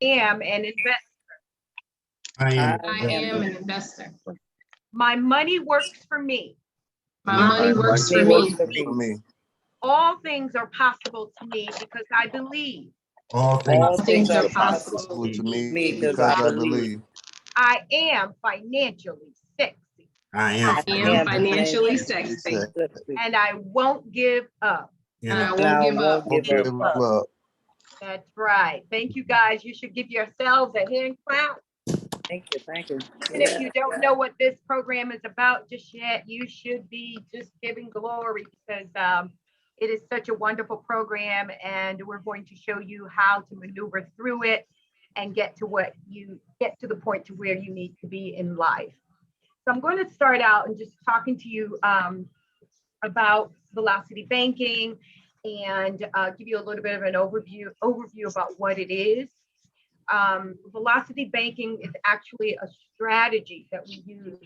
am an investor. I am. I am an investor. My money works for me. My money works for me. All things are possible to me because I believe. All All things. things are possible To me because I believe. I am financially sexy. I I am. am financially sexy. And I won't give up. And I won't give up. Give up. That's right. Thank you, guys. You should give yourselves a hand clap. Thank you, thank you. And if you don't know what this program is about just yet, you should be just giving glory because it is such a wonderful program, and we're going to show you how to maneuver through it and get to the point to where you need to be in life. So I'm going to start out and just talking to you about velocity banking and give you a little bit of an overview about what it is. Velocity banking is actually a strategy that we use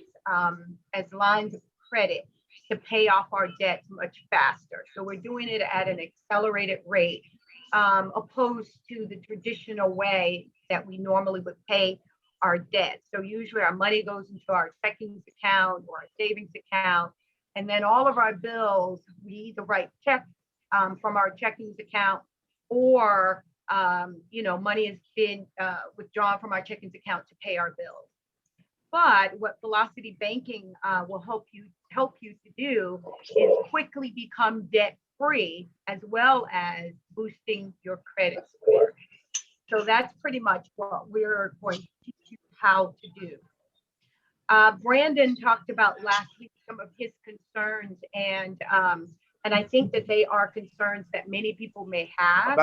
as lines of credit to pay off our debts much faster. So we're doing it at an accelerated rate, opposed to the traditional way that we normally would pay our debt. So usually our money goes into our checking account or our savings account, and then all of our bills, we either write checks from our checking account, or money has been withdrawn from our checking account to pay our bills. But what velocity banking will help you to do is quickly become debt free, as well as boosting your credit score. So that's pretty much what we're going to teach you how to do. Brandon talked about last week some of his concerns, and I think that they are concerns that many people may have.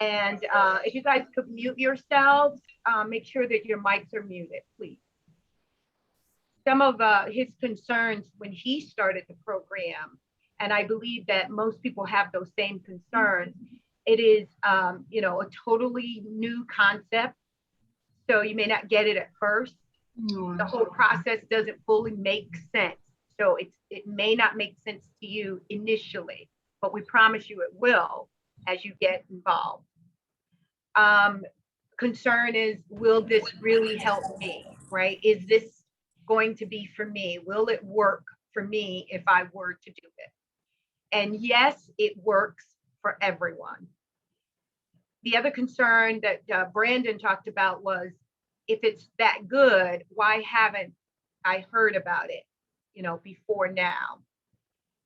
And if you guys could mute yourselves, make sure that your mics are muted, please. Some of his concerns when he started the program, and I believe that most people have those same concerns. It is, a totally new concept, so you may not get it at first. The whole process doesn't fully make sense, so it may not make sense to you initially, but we promise you it will as you get involved. Concern is, will this really help me, right? Is this going to be for me? Will it work for me if I were to do it? And yes, it works for everyone. The other concern that Brandon talked about was, if it's that good, why haven't I heard about it, before now?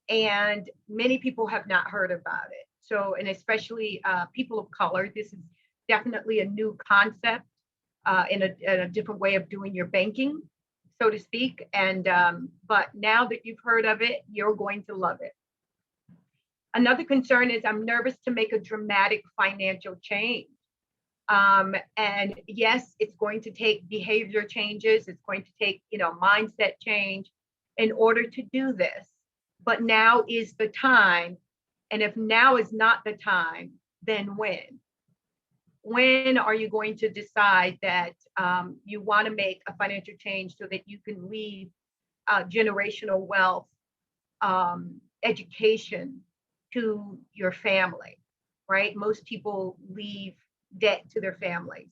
And many people have not heard about it. So, and especially people of color, this is definitely a new concept in a different way of doing your banking, so to speak. And but now that you've heard of it, you're going to love it. Another concern is, I'm nervous to make a dramatic financial change. And yes, it's going to take behavior changes. It's going to take, mindset change in order to do this. But now is the time. And if now is not the time, then when? When are you going to decide that you want to make a financial change so that you can leave generational wealth, education to your family, right? Most people leave debt to their families,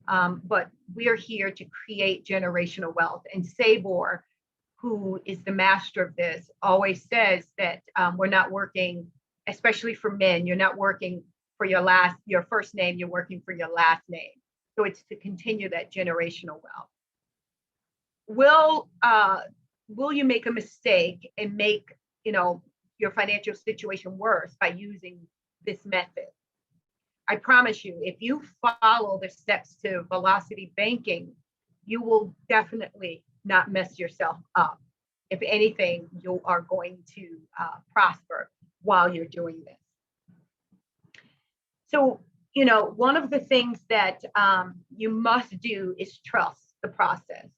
but we are here to create generational wealth. And Sabor, who is the master of this, always says that we're not working, especially for men, you're not working for your first name, you're working for your last name. So it's to continue that generational wealth. Will you make a mistake and make, your financial situation worse by using this method? I promise you, if you follow the steps to velocity banking, you will definitely not mess yourself up. If anything, you are going to prosper while you're doing this. So, one of the things that you must do is trust the process.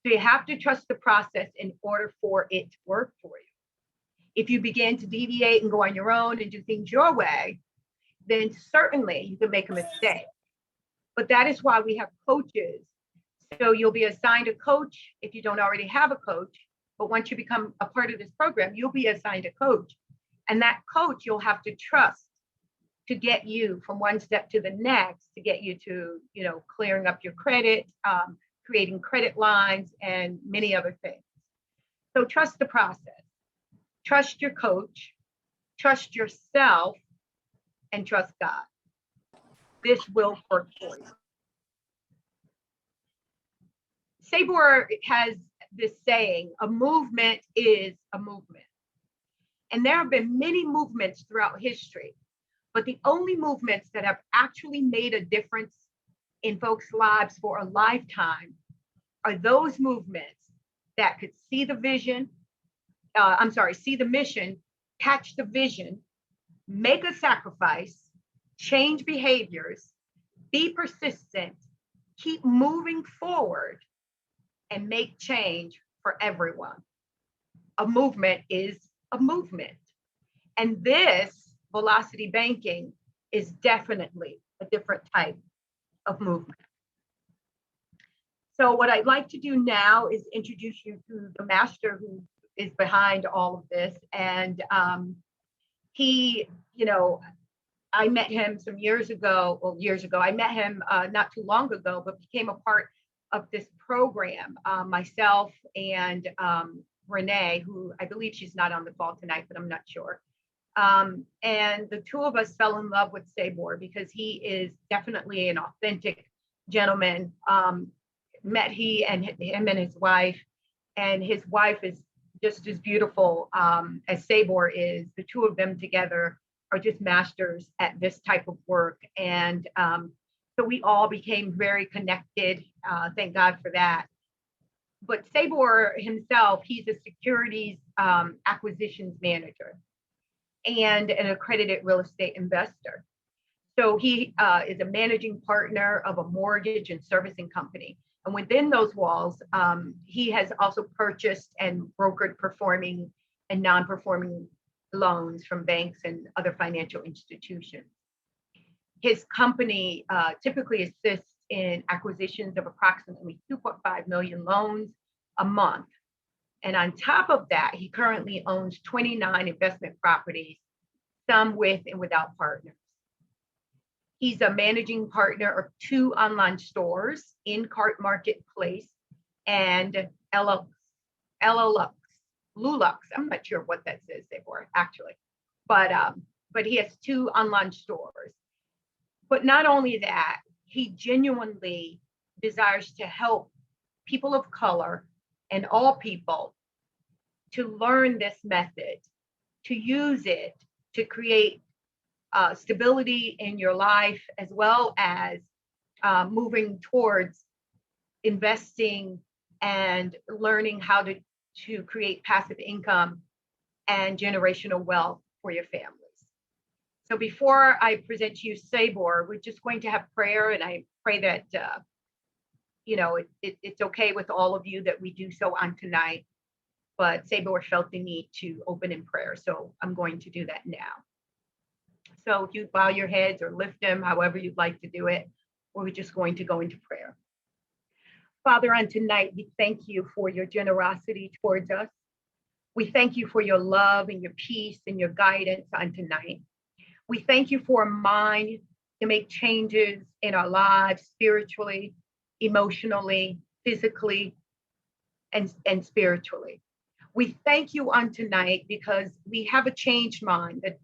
So you have to trust the process in order for it to work for you. If you begin to deviate and go on your own and do things your way, then certainly you can make a mistake. But that is why we have coaches. So you'll be assigned a coach if you don't already have a coach. But once you become a part of this program, you'll be assigned a coach. And that coach you'll have to trust to get you from one step to the next, to get you to, clearing up your credit, creating credit lines, and many other things. So trust the process, trust your coach, trust yourself, and trust God. This will work for you. Sabor has this saying, a movement is a movement. And there have been many movements throughout history, but the only movements that have actually made a difference in folks' lives for a lifetime are those movements that could see the vision, see the mission, catch the vision, make a sacrifice, change behaviors, be persistent, keep moving forward, and make change for everyone. A movement is a movement. And this velocity banking is definitely a different type of movement. So what I'd like to do now is introduce you to the master who is behind all of this. And he, I met him some years ago. I met him not too long ago, but became a part of this program, myself and Renee, who I believe she's not on the call tonight, but I'm not sure. And the two of us fell in love with Sabor because he is definitely an authentic gentleman. Met him and his wife, and his wife is just as beautiful as Sabor is. The two of them together are just masters at this type of work. And so we all became very connected. Thank God for that. But Sabor himself, he's a securities acquisitions manager and an accredited real estate investor. So he is a managing partner of a mortgage and servicing company. And within those walls, he has also purchased and brokered performing and non-performing loans from banks and other financial institutions. His company typically assists in acquisitions of approximately 2.5 million loans a month. And on top of that, he currently owns 29 investment properties, some with and without partners. He's a managing partner of 2 online stores, In-Cart Marketplace and Lulux. I'm not sure what that says for actually, but he has 2 online stores. But not only that, he genuinely desires to help people of color and all people to learn this method, to use it to create stability in your life, as well as moving towards investing and learning how to create passive income and generational wealth for your families. So before I present to you Sabor, we're just going to have prayer, and I pray that it's okay with all of you that we do so on tonight. But Sabor felt the need to open in prayer, so I'm going to do that now. So if you bow your heads or lift them, however you'd like to do it, we're just going to go into prayer. Father, on tonight, we thank you for your generosity towards us. We thank you for your love and your peace and your guidance on tonight. We thank you for a mind to make changes in our lives spiritually, emotionally, physically, and spiritually. We thank you on tonight because we have a changed mind, that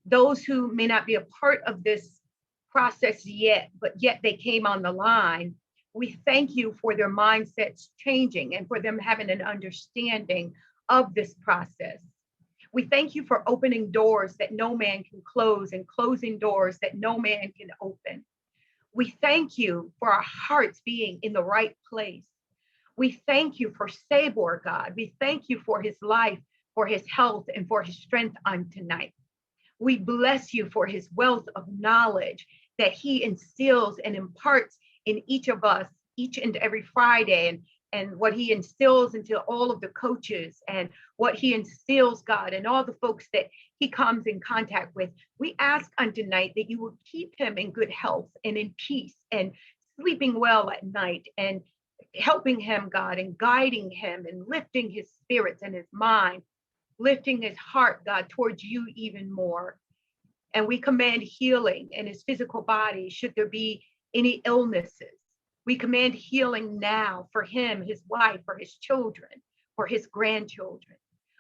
those who may not be a part of this process yet, but yet they came on the line, we thank you for their mindsets changing and for them having an understanding of this process. We thank you for opening doors that no man can close and closing doors that no man can open. We thank you for our hearts being in the right place. We thank you for Sabor, God. We thank you for his life, for his health, and for his strength on tonight. We bless you for his wealth of knowledge that he instills and imparts in each of us each and every Friday, and what he instills into all of the coaches, and what he instills, God, and all the folks that he comes in contact with. We ask on tonight that you will keep him in good health and in peace and sleeping well at night, and helping him, God, and guiding him and lifting his spirits and his mind, lifting his heart, God, towards you even more. And we command healing in his physical body. Should there be any illnesses, we command healing now for him, his wife, for his children, for his grandchildren.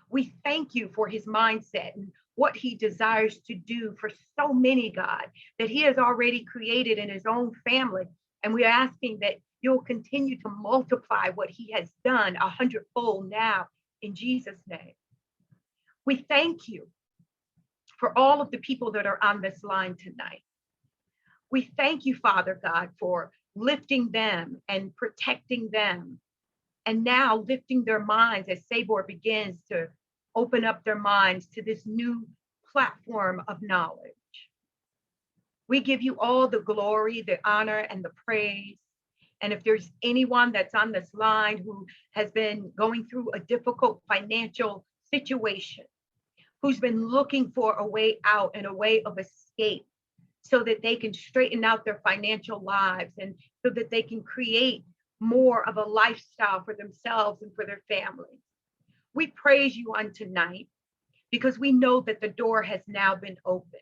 We thank you for his mindset and what he desires to do for so many, God, that he has already created in his own family. And we are asking that you'll continue to multiply what he has done 100-fold now in Jesus' name. We thank you for all of the people that are on this line tonight. We thank you, Father God, for lifting them and protecting them, and now lifting their minds as Sabor begins to open up their minds to this new platform of knowledge. We give you all the glory, the honor, and the praise. And if there's anyone that's on this line who has been going through a difficult financial situation, who's been looking for a way out and a way of escape so that they can straighten out their financial lives and so that they can create more of a lifestyle for themselves and for their families. We praise you on tonight because we know that the door has now been opened.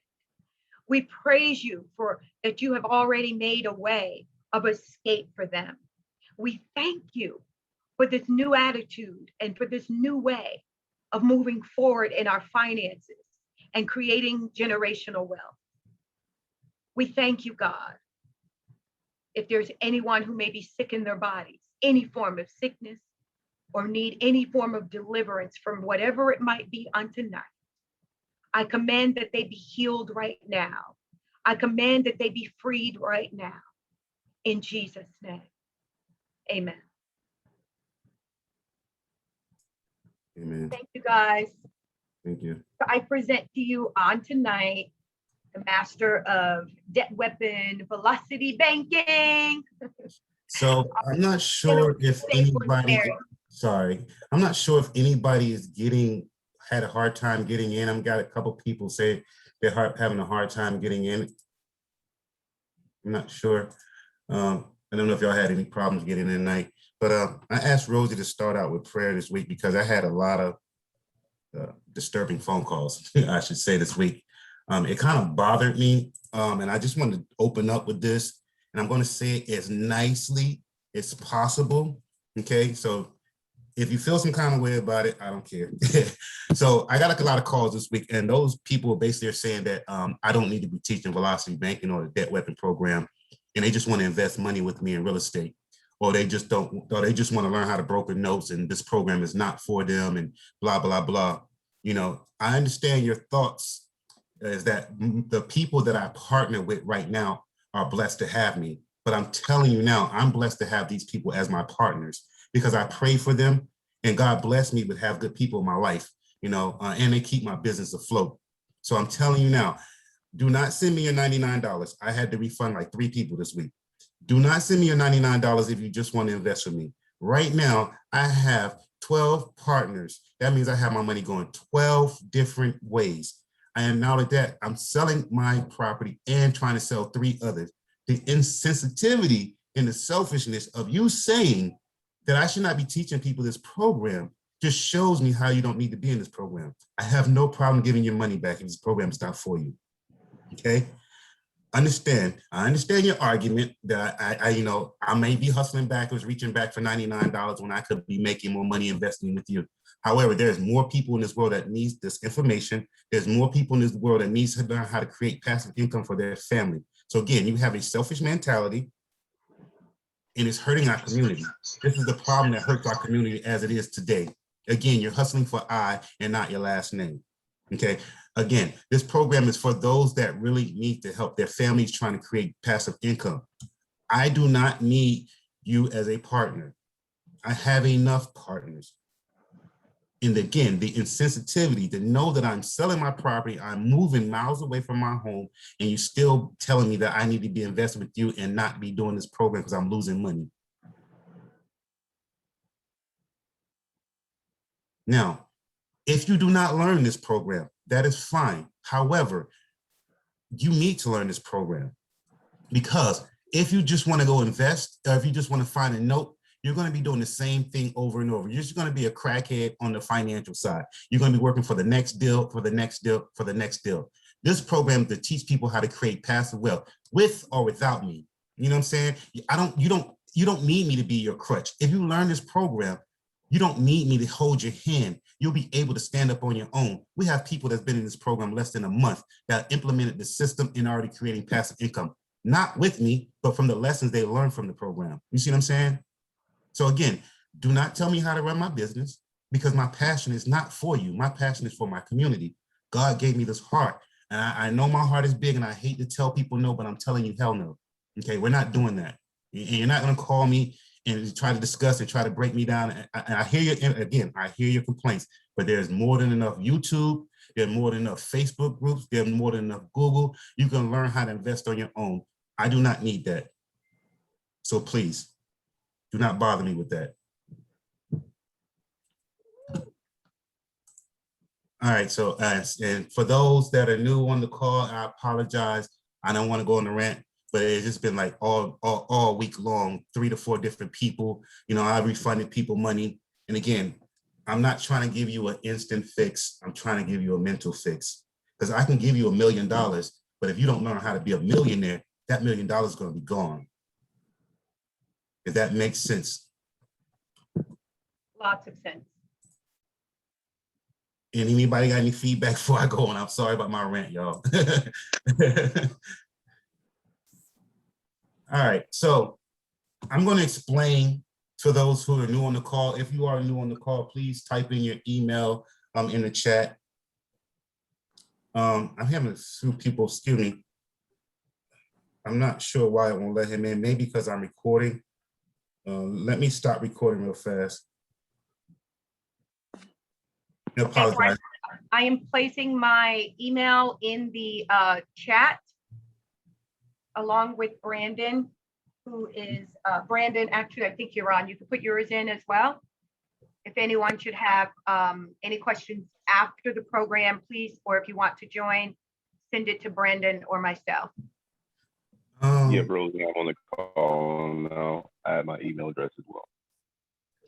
We praise you for that you have already made a way of escape for them. We thank you for this new attitude and for this new way of moving forward in our finances and creating generational wealth. We thank you, God. If there's anyone who may be sick in their bodies, any form of sickness, or need any form of deliverance from whatever it might be on tonight, I command that they be healed right now. I command that they be freed right now. In Jesus' name, amen. Amen. Thank you, guys. Thank you. I present to you on tonight the master of debt weapon velocity banking. So I'm not sure if anybody, I'm not sure if anybody is had a hard time getting in. I've got a couple people say they're having a hard time getting in. I'm not sure. I don't know if y'all had any problems getting in tonight, but I asked Rosie to start out with prayer this week because I had a lot of disturbing phone calls, I should say, this week. It kind of bothered me, and I just wanted to open up with this, and I'm going to say it as nicely as possible, okay? So if you feel some kind of way about it, I don't care. So I got a lot of calls this week, and those people basically are saying that I don't need to be teaching velocity banking or the debt weapon program, and they just want to invest money with me in real estate, or they just want to learn how to broker notes, and this program is not for them, and blah, blah, blah. You know, I understand your thoughts is that the people that I partner with right now are blessed to have me. But I'm telling you now, I'm blessed to have these people as my partners because I pray for them and God bless me with have good people in my life, you know, and they keep my business afloat. So I'm telling you now, do not send me your $99. I had to refund like 3 people this week. Do not send me your $99 if you just want to invest with me. Right now, I have 12 partners. That means I have my money going 12 different ways. And now that I'm selling my property and trying to sell 3 others. The insensitivity and the selfishness of you saying that I should not be teaching people this program just shows me how you don't need to be in this program. I have no problem giving your money back if this program is not for you, okay? I understand your argument that I may be hustling backwards, reaching back for $99 when I could be making more money investing with you. However, there's more people in this world that needs this information. There's more people in this world that needs to learn how to create passive income for their family. So again, you have a selfish mentality and it's hurting our community. This is the problem that hurts our community as it is today. Again, you're hustling for I and not your last name, okay? Again, this program is for those that really need to help their families trying to create passive income. I do not need you as a partner. I have enough partners. And again, the insensitivity to know that I'm selling my property, I'm moving miles away from my home, and you're still telling me that I need to be invested with you and not be doing this program because I'm losing money. Now, if you do not learn this program, that is fine. However, you need to learn this program because if you just want to go invest, or if you just want to find a note, you're going to be doing the same thing over and over. You're just going to be a crackhead on the financial side. You're going to be working for the next deal, for the next deal, for the next deal. This program is to teach people how to create passive wealth with or without me. You know what I'm saying? You don't need me to be your crutch. If you learn this program, you don't need me to hold your hand. You'll be able to stand up on your own. We have people that's been in this program less than a month that implemented the system and already creating passive income, not with me, but from the lessons they learned from the program. You see what I'm saying? So again, do not tell me how to run my business, because my passion is not for you. My passion is for my community. God gave me this heart, and I know my heart is big, and I hate to tell people no, but I'm telling you, hell no. Okay, we're not doing that. And you're not going to call me and try to discuss and try to break me down. And I hear you, and again, I hear your complaints, but there's more than enough YouTube. There's more than enough Facebook groups. There's more than enough Google. You can learn how to invest on your own. I do not need that. So please, do not bother me with that. All right, so and for those that are new on the call, I apologize. I don't want to go on the rant, but it's just been like all week long, 3 to 4 different people. You know, I refunded people money. And again, I'm not trying to give you an instant fix. I'm trying to give you a mental fix, because I can give you $1 million, but if you don't learn how to be a millionaire, that $1 million is going to be gone. If that makes sense. Lots of sense. And anybody got any feedback before I go on? I'm sorry about my rant, y'all. All right, so I'm going to explain to those who are new on the call. If you are new on the call, please type in your email in the chat. I'm having a few people, excuse me. I'm not sure why it won't let him in. Maybe because I'm recording. Let me stop recording real fast. I apologize. I am placing my email in the chat along with Brandon, who is Brandon. Actually, I think you're on. You can put yours in as well. If anyone should have any questions after the program, please, or if you want to join, send it to Brandon or myself. Yeah, Rosie, I'm on the call now. I have my email address as well.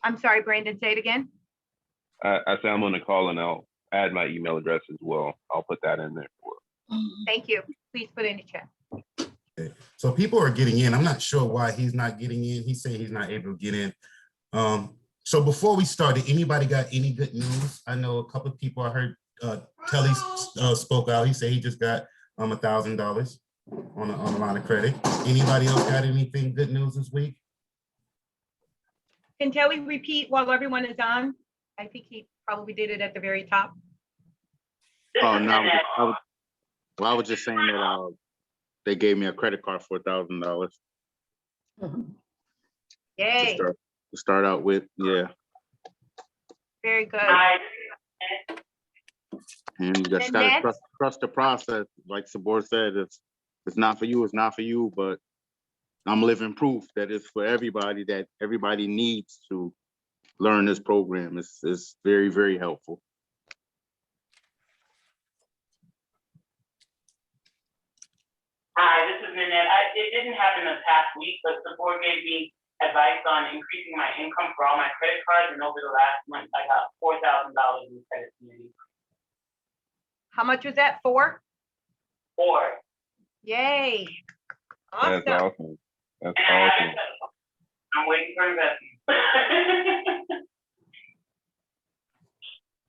I'm sorry, Brandon, say it again. I say I'm on the call and I'll add my email address as well. I'll put that in there. Thank you. Please put it in the chat. Okay. So people are getting in. I'm not sure why he's not getting in. He said he's not able to get in. So before we started, anybody got any good news? I know a couple of people, I heard Kelly spoke out. He said he just got $1,000 on a line of credit. Anybody else got anything good news this week? Can Kelly repeat while everyone is on? I think he probably did it at the very top. Oh, no, I was just saying that they gave me a credit card for $1,000. Yay. To start out with, yeah. Very good. And you just gotta trust the process. Like Sabor said, it's not for you, it's not for you, but I'm living proof that it's for everybody, that everybody needs to learn this program. It's very, very helpful. Hi, this is Nanette. It didn't happen this past week, but the board gave me advice on increasing my income for all my credit cards, and over the last month, I got $4,000 in credit community. How much was that for? 4. Yay. Awesome. That's awesome. That's And awesome. I'm waiting for investment.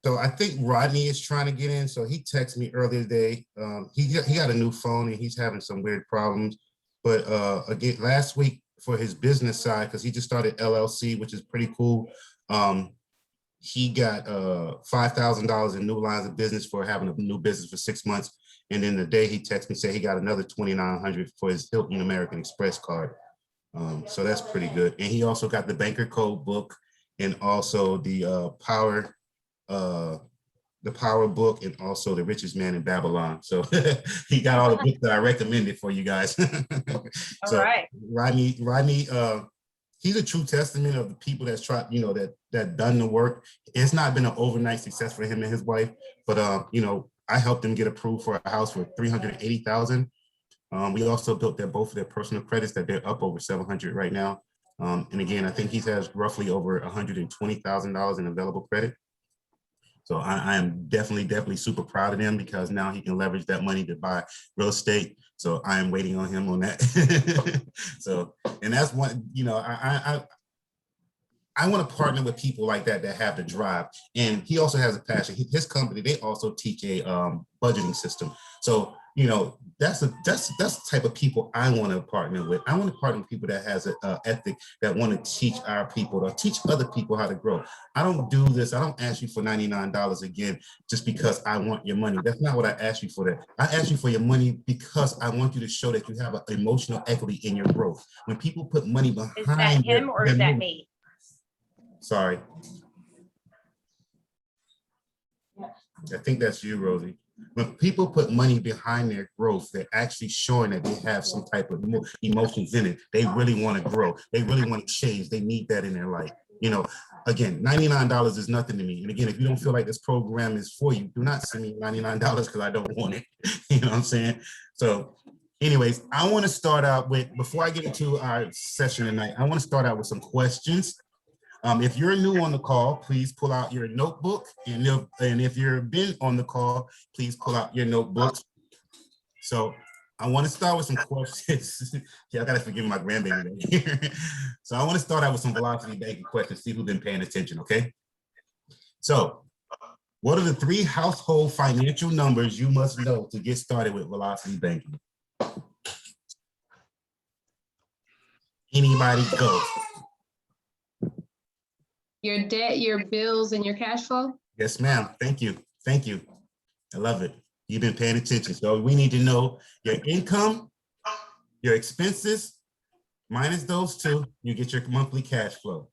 So I think Rodney is trying to get in. So he texted me earlier today. He got a new phone and he's having some weird problems. But again, last week for his business side, because he just started LLC, which is pretty cool. He got $5,000 in new lines of business for having a new business for 6 months. And then the day he texted me, said he got another $2,900 for his Hilton American Express card. So that's pretty good. And he also got the banker code book and also the power book and also the richest man in Babylon. So he got all the books that I recommended for you guys. So all right. Rodney, he's a true testament of the people that's tried, you know, that done the work. It's not been an overnight success for him and his wife, but you know, I helped them get approved for a house for $380,000. We also built both of their personal credits that they're up over 700 right now. And again, I think he has roughly over $120,000 in available credit. So I am definitely super proud of him because now he can leverage that money to buy real estate. So I am waiting on him on that. So, and that's one, you know, I want to partner with people like that have the drive. And he also has a passion. His company, they also teach a budgeting system. So, you know, that's the type of people I want to partner with. I want to partner with people that has an ethic, that want to teach our people, or teach other people how to grow. I don't do this. I don't ask you for $99 again, just because I want your money. That's not what I asked you for. That I asked you for your money because I want you to show that you have an emotional equity in your growth. When people put money behind Is that him or is that me? Sorry. I think that's you, Rosie. When people put money behind their growth, they're actually showing that they have some type of emotions in it. They really want to grow. They really want to change. They need that in their life. You know, again, $99 is nothing to me. And again, if you don't feel like this program is for you, do not send me $99 because I don't want it. You know what I'm saying? So anyways, I want to start out with, before I get into our session tonight, I want to start out with some questions. If you're new on the call, please pull out your notebook. And if you've been on the call, please pull out your notebooks. So I want to start with some questions. Yeah, I got to forgive my grandbaby here. So I want to start out with some velocity banking questions, see who's been paying attention, okay? So what are the 3 household financial numbers you must know to get started with velocity banking? Anybody go? Your debt, your bills, and your cash flow? Yes, ma'am. Thank you. Thank you. I love it. You've been paying attention. So we need to know your income, your expenses, minus those 2, you get your monthly cash flow.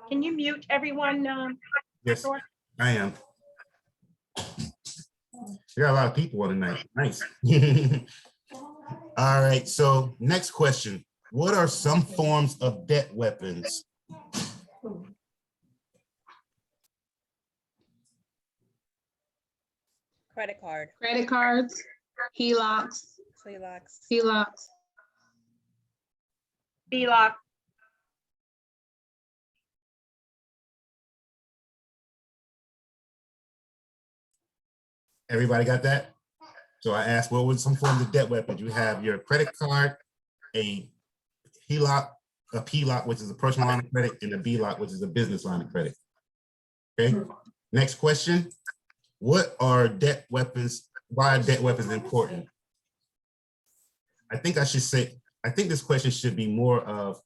Can you mute everyone? Yes, I am. We got a lot of people on tonight. Nice. All right, so next question. What are some forms of debt weapons? Credit card. Credit cards, HELOCs, HELOCs. B-Lock. Everybody got that? So I asked, what were some forms of debt weapons? You have your credit card, a HELOC, a P-lock, which is a personal line of credit, and a B-lock, which is a business line of credit. Okay, next question. What are debt weapons? Why are debt weapons important? I think I should say, I think this question should be more of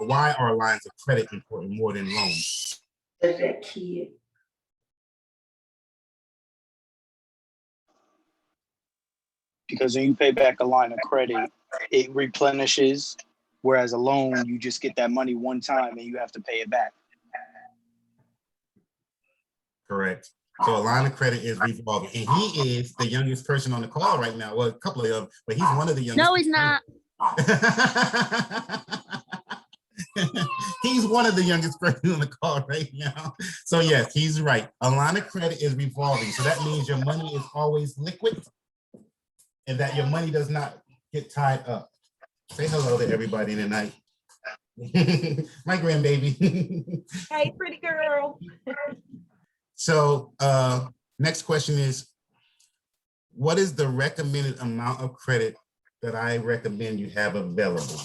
why are lines of credit important more than loans? That kid. Because when you pay back a line of credit, it replenishes, whereas a loan, you just get that money one time and you have to pay it back. Correct. So a line of credit is revolving, and he is the youngest person on the call right now. Well, a couple of them, but he's one of the youngest. No, he's not. He's one of the youngest person on the call right now. So yes, he's right. A line of credit is revolving. So that means your money is always liquid and that your money does not get tied up. Say hello to everybody tonight. My grandbaby. Hey, pretty girl. So next question is, what is the recommended amount of credit that I recommend you have available?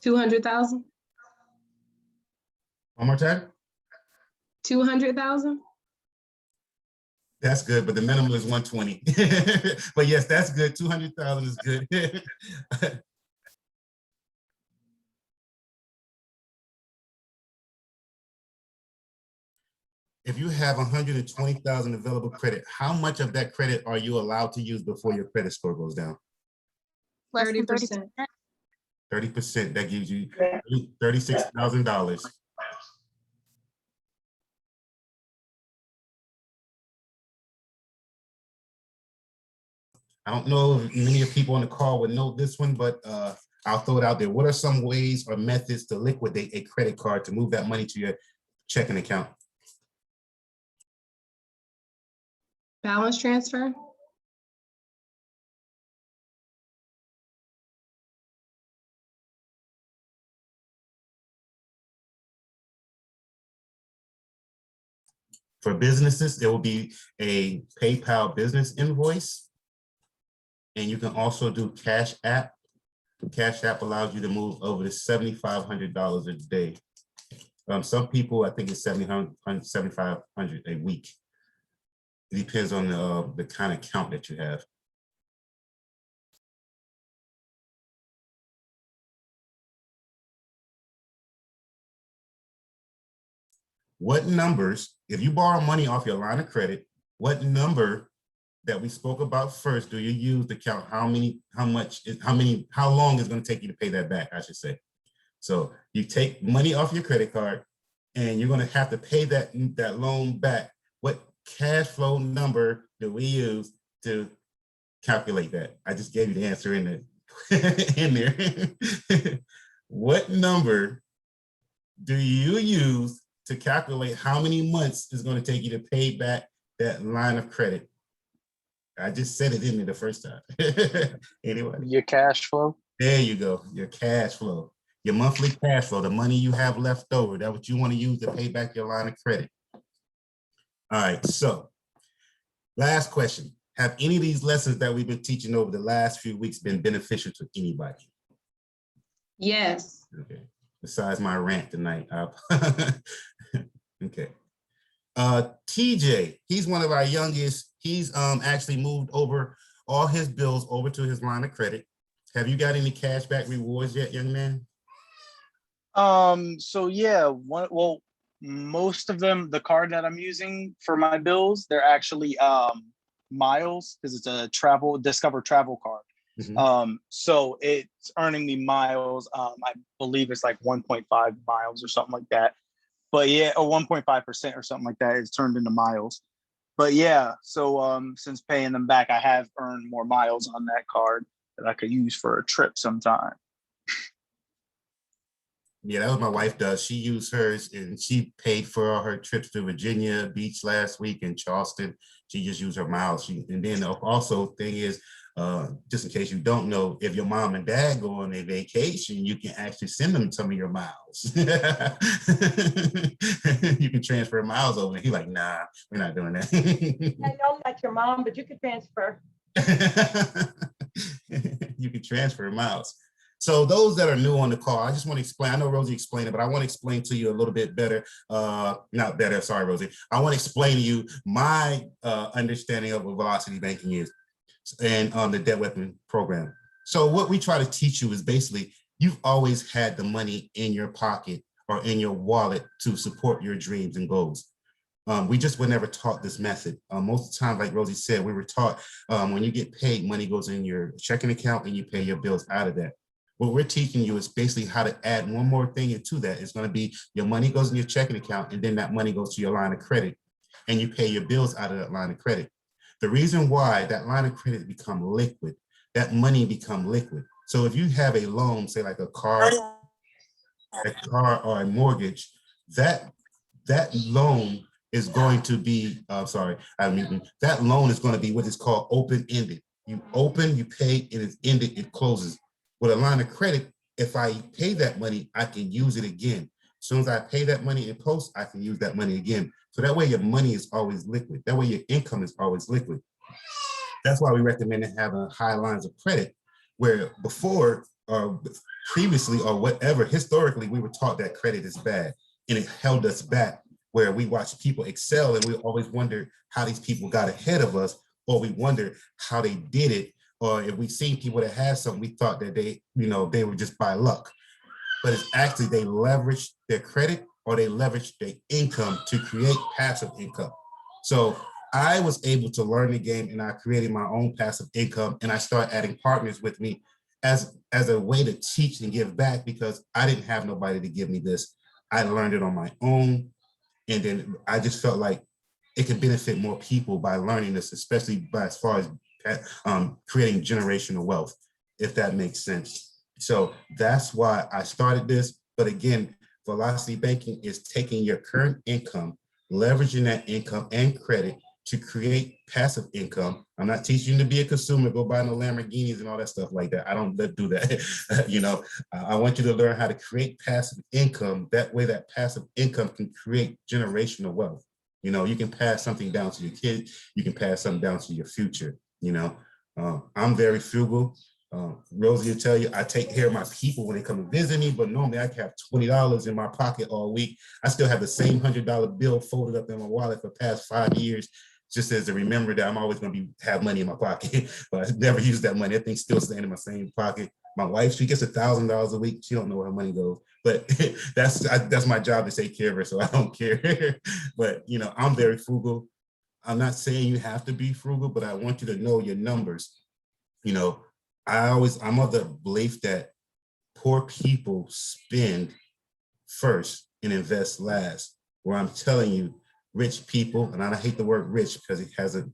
200,000. One more time. 200,000. That's good, but the minimum is 120. But yes, that's good. 200,000 is good. If you have 120,000 available credit, how much of that credit are you allowed to use before your credit score goes down? 30%. 30%, that gives you $36,000. I don't know if many of people on the call would know this one, but I'll throw it out there. What are some ways or methods to liquidate a credit card to move that money to your checking account? Balance transfer. For businesses, it will be a PayPal business invoice. And you can also do Cash App. Cash App allows you to move over to $7,500 a day. Some people, I think it's $7,500 a week. It depends on the kind of account that you have. What numbers, if you borrow money off your line of credit, what number that we spoke about first do you use to count how long it's going to take you to pay that back, I should say. So you take money off your credit card and you're going to have to pay that loan back. What cash flow number do we use to calculate that? I just gave you the answer in there. What number do you use to calculate how many months it's going to take you to pay back that line of credit? I just said it in there the first time. Anyway. Your cash flow. There you go. Your cash flow. Your monthly cash flow, the money you have left over. That's what you want to use to pay back your line of credit. All right, so last question. Have any of these lessons that we've been teaching over the last few weeks been beneficial to anybody? Yes. Okay, besides my rant tonight. Okay. TJ, he's one of our youngest. He's actually moved over all his bills over to his line of credit. Have you got any cashback rewards yet, young man? So yeah, most of them, the card that I'm using for my bills, they're actually miles, because it's a Discover travel card. Mm-hmm. So it's earning me miles. I believe it's like 1.5 miles or something like that. But yeah, or 1.5% or something like that is turned into miles. But yeah, so since paying them back, I have earned more miles on that card that I could use for a trip sometime. Yeah, that was my wife does. She used hers and she paid for all her trips to Virginia Beach last week and Charleston. She just used her miles. And then also thing is, just in case you don't know, if your mom and dad go on a vacation, you can actually send them some of your miles. You can transfer miles over. He's like, nah, we're not doing that. I know that's your mom, but you can transfer. You can transfer miles. So those that are new on the call, I just want to explain. I know Rosie explained it, but I want to explain to you a little bit better. Not better, sorry, Rosie. I want to explain to you my understanding of what velocity banking is and the debt weapon program. So what we try to teach you is basically, you've always had the money in your pocket or in your wallet to support your dreams and goals. We just were never taught this method. Most of the time, like Rosie said, we were taught when you get paid, money goes in your checking account and you pay your bills out of that. What we're teaching you is basically how to add one more thing into that. It's going to be your money goes in your checking account and then that money goes to your line of credit and you pay your bills out of that line of credit. The reason why that line of credit become liquid, that money become liquid. So if you have a loan, say like a car or a mortgage, that loan is going to be, that loan is going to be what is called open-ended. You open, you pay, and it's ended, it closes. With a line of credit, if I pay that money, I can use it again. As soon as I pay that money in post, I can use that money again. So that way your money is always liquid. That way your income is always liquid. That's why we recommend having high lines of credit, where before or previously or whatever, historically, we were taught that credit is bad and it held us back, where we watched people excel and we always wondered how these people got ahead of us, or we wondered how they did it. Or if we seen people that had something, we thought that they were just by luck. But it's actually they leveraged their credit or they leveraged their income to create passive income. So I was able to learn the game and I created my own passive income, and I started adding partners with me as a way to teach and give back, because I didn't have nobody to give me this. I learned it on my own. And then I just felt like it could benefit more people by learning this, especially as far as creating generational wealth, if that makes sense. So that's why I started this. But again, velocity banking is taking your current income, leveraging that income and credit to create passive income. I'm not teaching you to be a consumer, go buy no Lamborghinis and all that stuff like that. I don't do that. I want you to learn how to create passive income. That way that passive income can create generational wealth. You know, you can pass something down to your kids. You can pass something down to your future. You know, I'm very frugal. Rosie will tell you, I take care of my people when they come and visit me, but normally I have $20 in my pocket all week. I still have the same $100 bill folded up in my wallet for the past 5 years, just as a remember that I'm always going to have money in my pocket, but I never use that money. That thing's still staying in my same pocket. My wife, she gets $1,000 a week. She don't know where her money goes, but that's my job to take care of her, so I don't care. But you know, I'm very frugal. I'm not saying you have to be frugal, but I want you to know your numbers. You know, I'm of the belief that poor people spend first and invest last. Where I'm telling you, rich people, and I hate the word rich because it has a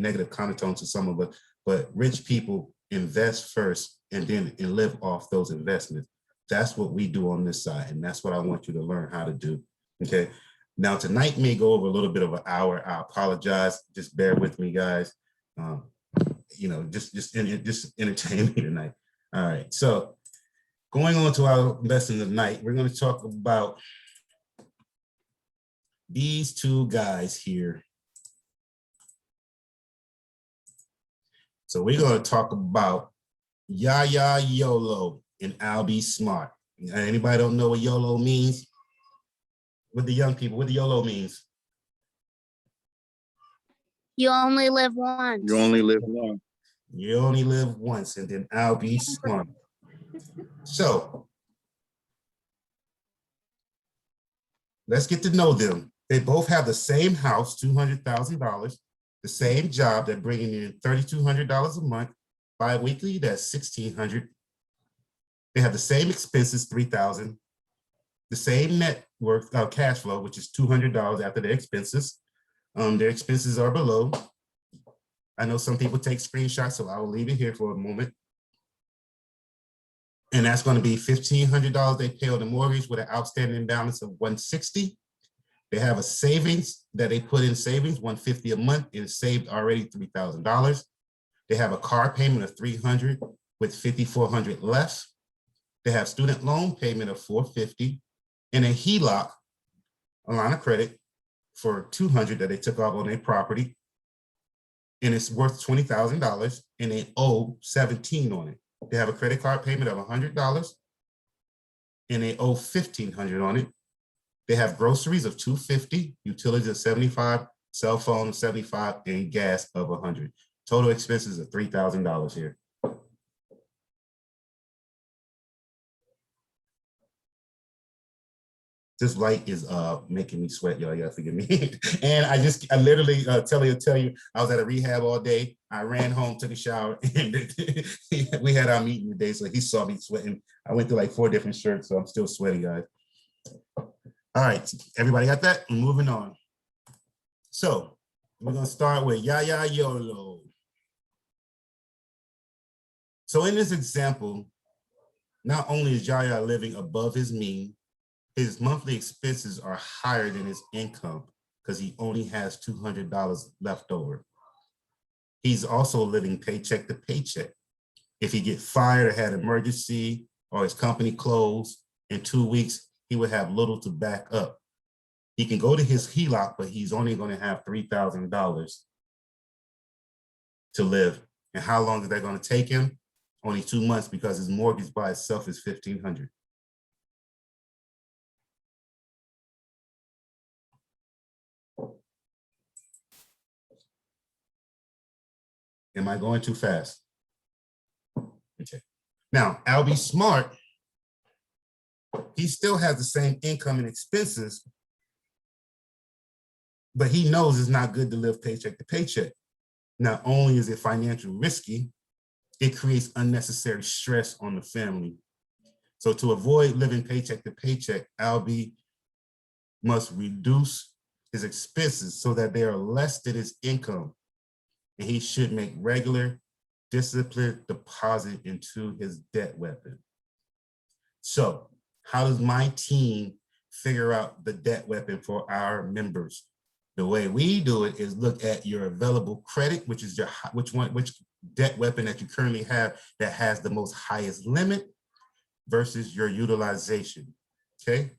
negative connotation to some of it, but rich people invest first and then live off those investments. That's what we do on this side, and that's what I want you to learn how to do. Okay. Now tonight may go over a little bit of an hour. I apologize. Just bear with me, guys. You know, just entertain me tonight. All right. So going on to our lesson tonight, we're going to talk about these two guys here. So we're going to talk about Yaya Yolo and Albi Smart. Anybody don't know what YOLO means? With the young people, what the YOLO means? You only live once. You only live once. You only live once, and then Albi Smart. So let's get to know them. They both have the same house, $200,000, the same job. They're bringing in $3,200 a month. Bi-weekly, that's $1,600. They have the same expenses, $3,000. The same net worth cash flow, which is $200 after their expenses. Their expenses are below. I know some people take screenshots, so I will leave it here for a moment. And that's going to be $1,500 they pay on the mortgage with an outstanding balance of $160. They have a savings that they put in savings, $150 a month, and saved already $3,000. They have a car payment of $300 with $5,400 left. They have student loan payment of $450 and a HELOC, a line of credit, for $200 that they took off on their property. And it's worth $20,000 and they owe $17 on it. They have a credit card payment of $100 and they owe $1,500 on it. They have groceries of $250, utilities of $75, cell phone of $75, and gas of $100. Total expenses of $3,000 here. This light is making me sweat, y'all. You gotta forgive me. And I literally tell you, I was at a rehab all day. I ran home, took a shower, and we had our meeting today. So he saw me sweating. I went through like 4 different shirts, so I'm still sweaty, guys. All right, everybody got that? I'm moving on. So we're gonna start with Yaya Yolo. So in this example, not only is Yaya living above his mean, his monthly expenses are higher than his income because he only has $200 left over. He's also living paycheck to paycheck. If he get fired or had an emergency or his company closed in 2 weeks, he would have little to back up. He can go to his HELOC, but he's only going to have $3,000 to live. And how long is that going to take him? Only 2 months, because his mortgage by itself is $1,500. Am I going too fast? Okay. Now, Albi Smart, he still has the same income and expenses, but he knows it's not good to live paycheck to paycheck. Not only is it financially risky, it creates unnecessary stress on the family. So to avoid living paycheck to paycheck, Albi must reduce his expenses so that they are less than his income. And he should make regular, disciplined deposit into his debt weapon. So how does my team figure out the debt weapon for our members? The way we do it is look at your available credit, which is which debt weapon that you currently have that has the most highest limit versus your utilization, okay?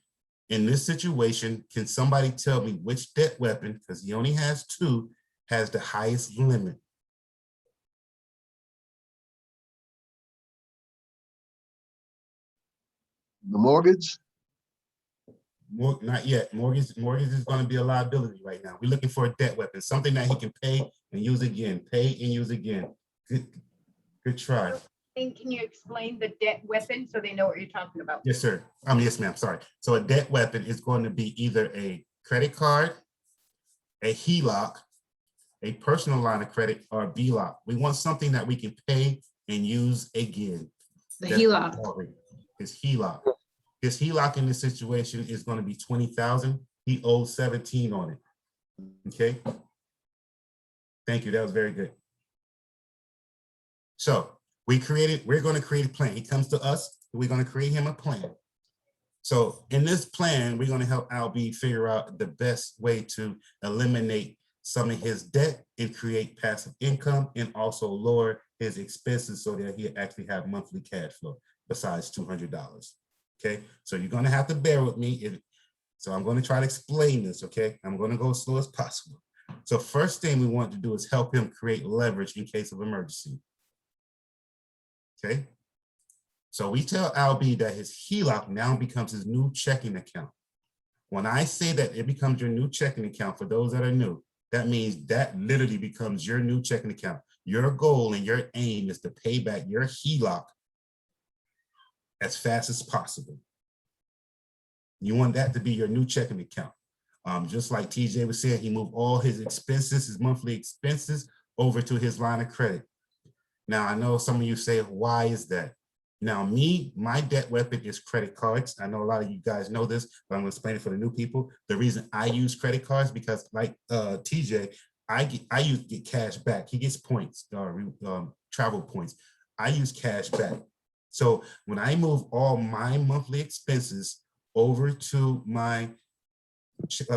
In this situation, can somebody tell me which debt weapon, because he only has two, has the highest limit? The mortgage? Not yet. Mortgage is going to be a liability right now. We're looking for a debt weapon, something that he can pay and use again, pay and use again. Good try. And can you explain the debt weapon so they know what you're talking about? Yes, sir. Yes, ma'am. Sorry. So a debt weapon is going to be either a credit card, a HELOC, a personal line of credit, or a BLOC. We want something that we can pay and use again. The That's HELOC. His HELOC. His HELOC in this situation is going to be 20,000. He owes 17 on it. Okay. Thank you. That was very good. So we're going to create a plan. He comes to us, we're going to create him a plan. So in this plan, we're going to help Albi figure out the best way to eliminate some of his debt and create passive income, and also lower his expenses so that he actually have monthly cash flow besides $200. Okay, so you're going to have to bear with me. So I'm going to try to explain this. Okay, I'm going to go as slow as possible. So first thing we want to do is help him create leverage in case of emergency. Okay, so we tell Albi that his HELOC now becomes his new checking account. When I say that it becomes your new checking account, for those that are new, that means that literally becomes your new checking account. Your goal and your aim is to pay back your HELOC as fast as possible. You want that to be your new checking account. Just like TJ was saying, he moved all his expenses, his monthly expenses, over to his line of credit. Now, I know some of you say, why is that? Now, my debt weapon is credit cards. I know a lot of you guys know this, but I'm going to explain it for the new people. The reason I use credit cards, because like TJ, I get cash back. He gets points, travel points. I use cash back. So when I move all my monthly expenses over to my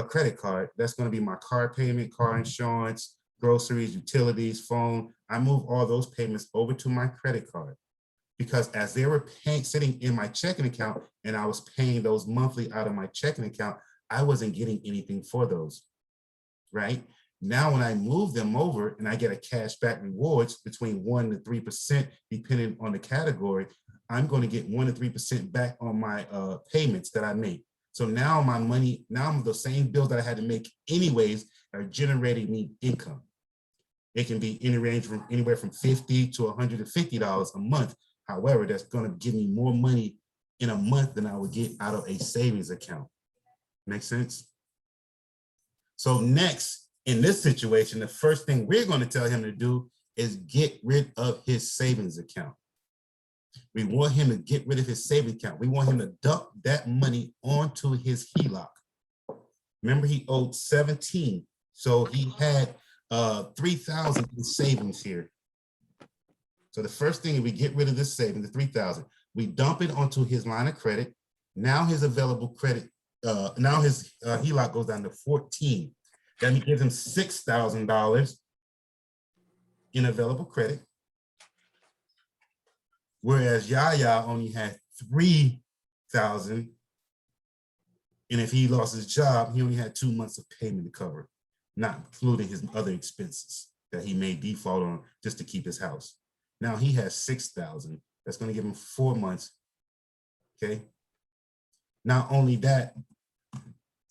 credit card, that's going to be my car payment, car insurance, groceries, utilities, phone. I move all those payments over to my credit card, because as they were sitting in my checking account and I was paying those monthly out of my checking account, I wasn't getting anything for those, right? Now, when I move them over and I get a cash back rewards between 1 to 3%, depending on the category, I'm going to get 1 to 3% back on my payments that I make. So now my money, now the same bills that I had to make anyways are generating me income. It can be in the range from anywhere from $50 to $150 a month. However, that's going to give me more money in a month than I would get out of a savings account. Make sense? So next, in this situation, the first thing we're going to tell him to do is get rid of his savings account. We want him to get rid of his savings account. We want him to dump that money onto his HELOC. Remember, he owed 17. So he had 3,000 in savings here. So the first thing is we get rid of this savings, the 3,000. We dump it onto his line of credit. Now his available credit, now his HELOC goes down to 14. Then he gives him $6,000 in available credit, whereas Yaya only had 3,000. And if he lost his job, he only had 2 months of payment to cover, not including his other expenses that he may default on just to keep his house. Now he has 6,000. That's going to give him 4 months. Okay. Not only that,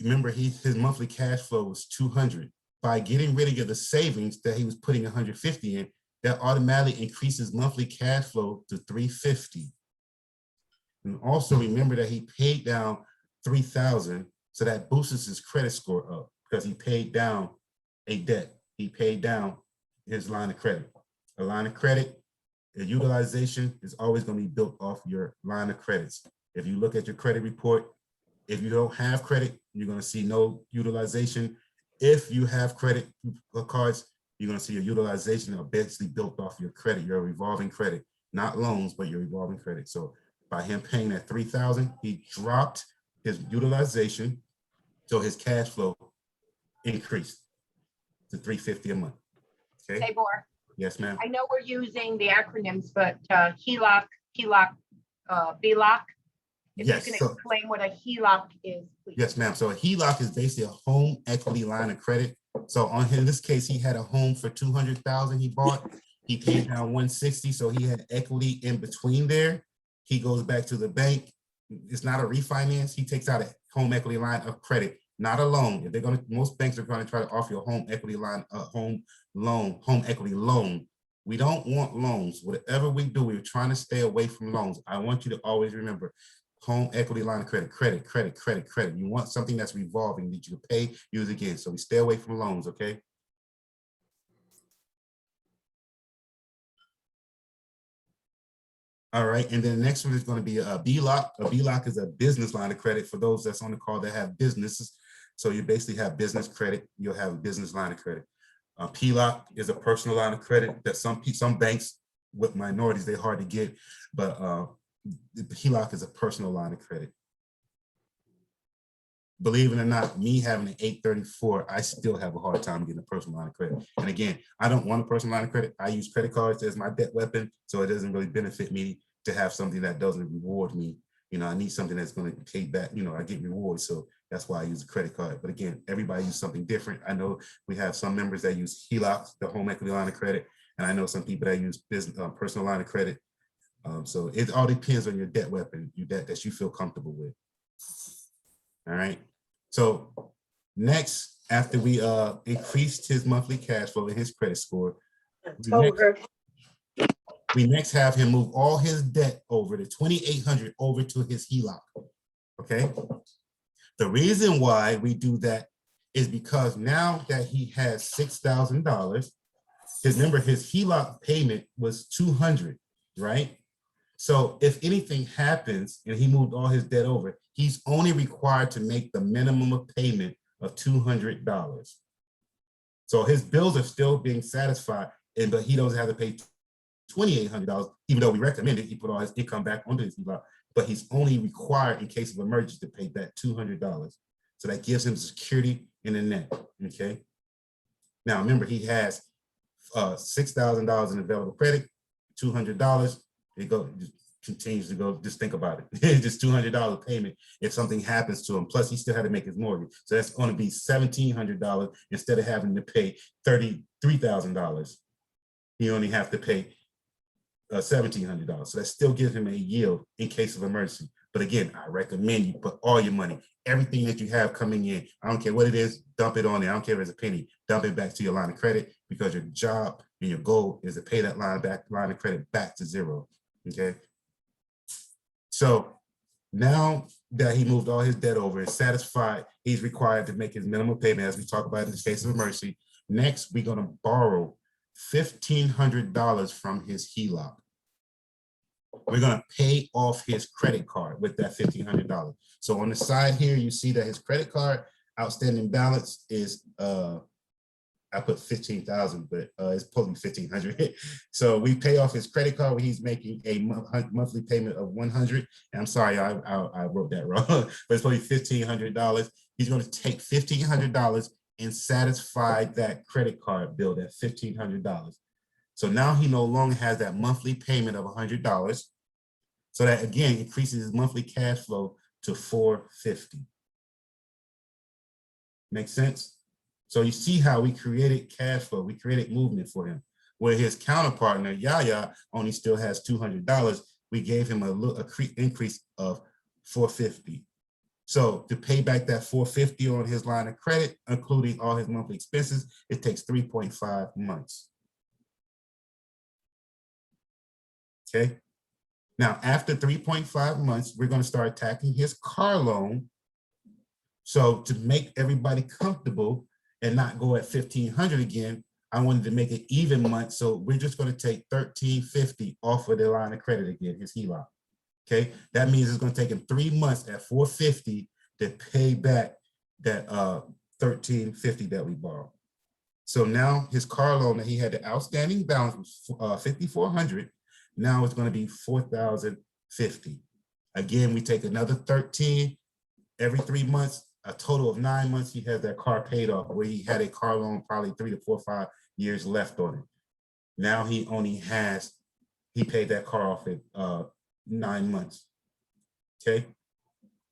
remember his monthly cash flow was 200. By getting rid of the savings that he was putting 150 in, that automatically increases monthly cash flow to 350. And also remember that he paid down 3,000, so that boosts his credit score up because he paid down a debt. He paid down his line of credit. A line of credit, the utilization is always going to be built off your line of credits. If you look at your credit report, if you don't have credit, you're going to see no utilization. If you have credit cards, you're going to see your utilization are basically built off your credit, your revolving credit, not loans, but your revolving credit. So by him paying that 3,000, he dropped his utilization, so his cash flow increased to 350 a month. Okay. Tabor. Yes, ma'am. I know we're using the acronyms, but HELOC, BLOC, If you Yes, can so- explain what a HELOC is, please. Yes, ma'am. So a HELOC is basically a home equity line of credit. So in this case, he had a home for 200,000 he bought. He paid down 160, so he had equity in between there. He goes back to the bank. It's not a refinance. He takes out a home equity line of credit, not a loan. If they're going to, most banks are going to try to offer you a home equity line, a home equity loan. We don't want loans. Whatever we do, we're trying to stay away from loans. I want you to always remember home equity line of credit, credit. You want something that's revolving that you can pay, use again. So we stay away from loans, okay? All right, and then the next one is going to be a BLOC. A BLOC is a business line of credit for those that's on the call that have businesses. So you basically have business credit, you'll have a business line of credit. A PLOC is a personal line of credit that some banks with minorities, they're hard to get, but the HELOC is a personal line of credit. Believe it or not, me having an 834, I still have a hard time getting a personal line of credit. And again, I don't want a personal line of credit. I use credit cards as my debt weapon, so it doesn't really benefit me to have something that doesn't reward me. You know, I need something that's going to pay back. You know, I get rewards, so that's why I use a credit card. But again, everybody uses something different. I know we have some members that use HELOCs, the home equity line of credit, and I know some people that use business personal line of credit. So it all depends on your debt weapon, your debt that you feel comfortable with. All right. So next, after we increased his monthly cash flow and his credit score, we next have him move all his debt over to 2,800 over to his HELOC. Okay. The reason why we do that is because now that he has $6,000, remember his HELOC payment was 200, right? So if anything happens and he moved all his debt over, he's only required to make the minimum of payment of $200. So his bills are still being satisfied, but he doesn't have to pay $2,800, even though we recommend it, he put all his income back onto his HELOC, but he's only required in case of emergency to pay that $200. So that gives him security in the net, okay? Now, remember, he has $6,000 in available credit, $200, it continues to go, just think about it. It's just $200 payment if something happens to him. Plus, he still had to make his mortgage. So that's going to be $1,700 instead of having to pay $33,000. He only have to pay $1,700. So that still gives him a yield in case of emergency. But again, I recommend you put all your money, everything that you have coming in. I don't care what it is, dump it on there. I don't care if it's a penny, dump it back to your line of credit because your job and your goal is to pay that line of credit back to zero. Okay. So now that he moved all his debt over, is satisfied, he's required to make his minimum payment as we talk about in the case of emergency. Next, we're going to borrow $1,500 from his HELOC. We're going to pay off his credit card with that $1,500. So on the side here, you see that his credit card outstanding balance is, I put 15,000, but it's probably 1,500. So we pay off his credit card when he's making a monthly payment of 100. And I'm sorry, I wrote that wrong, but it's probably $1,500. He's going to take $1,500 and satisfy that credit card bill, that $1,500. So now he no longer has that monthly payment of $100. So that again increases his monthly cash flow to $450. Make sense? So you see how we created cash flow, we created movement for him. Where his counterpartner, Yaya, only still has $200, we gave him a increase of $450. So to pay back that $450 on his line of credit, including all his monthly expenses, it takes 3.5 months. Okay. Now, after 3.5 months, we're going to start attacking his car loan. So to make everybody comfortable and not go at $1,500 again, I wanted to make it even month. So we're just going to take $1,350 off of the line of credit again, his HELOC. Okay, that means it's going to take him 3 months at $450 to pay back that $1,350 that we borrowed. So now his car loan that he had the outstanding balance was $5,400. Now it's going to be $4,050. Again, we take another 13 every 3 months, a total of 9 months. He has that car paid off where he had a car loan probably 3 to 4 or 5 years left on it. Now he only has, he paid that car off in 9 months. Okay.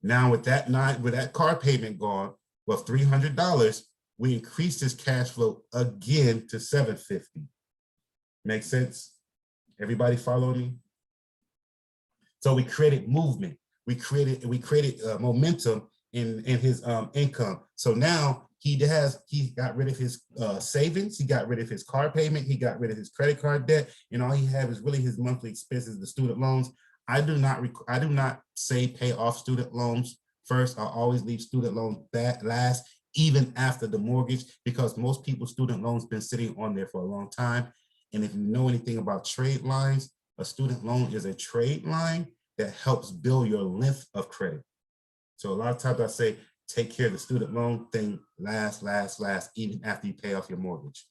Now with that car payment gone, well, $300, we increased his cash flow again to $750. Make sense? Everybody follow me? So we created movement. We created momentum in his income. So now he got rid of his savings. He got rid of his car payment. He got rid of his credit card debt, and all he had is really his monthly expenses, the student loans. I do not say pay off student loans first. I always leave student loans last, even after the mortgage, because most people's student loans been sitting on there for a long time. And if you know anything about trade lines, a student loan is a trade line that helps build your length of credit. So a lot of times I say, take care of the student loan thing last, even after you pay off your mortgage,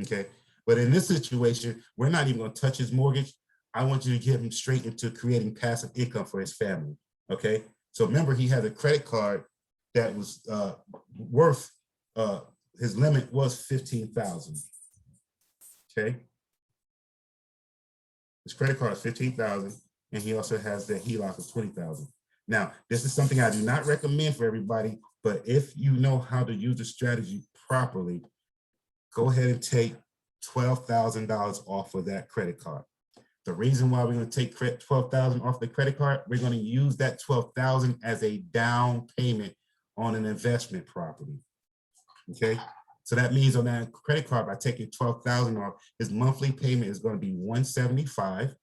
okay? But in this situation, we're not even gonna touch his mortgage. I want you to get him straight into creating passive income for his family, okay? So remember, he had a credit card that was worth, his limit was $15,000, okay? His credit card is $15,000, and he also has the HELOC of $20,000. Now, this is something I do not recommend for everybody, but if you know how to use the strategy properly, go ahead and take $12,000 off of that credit card. The reason why we're going to take $12,000 off the credit card, we're going to use that $12,000 as a down payment on an investment property. Okay, so that means on that credit card, by taking $12,000 off, his monthly payment is going to be $175.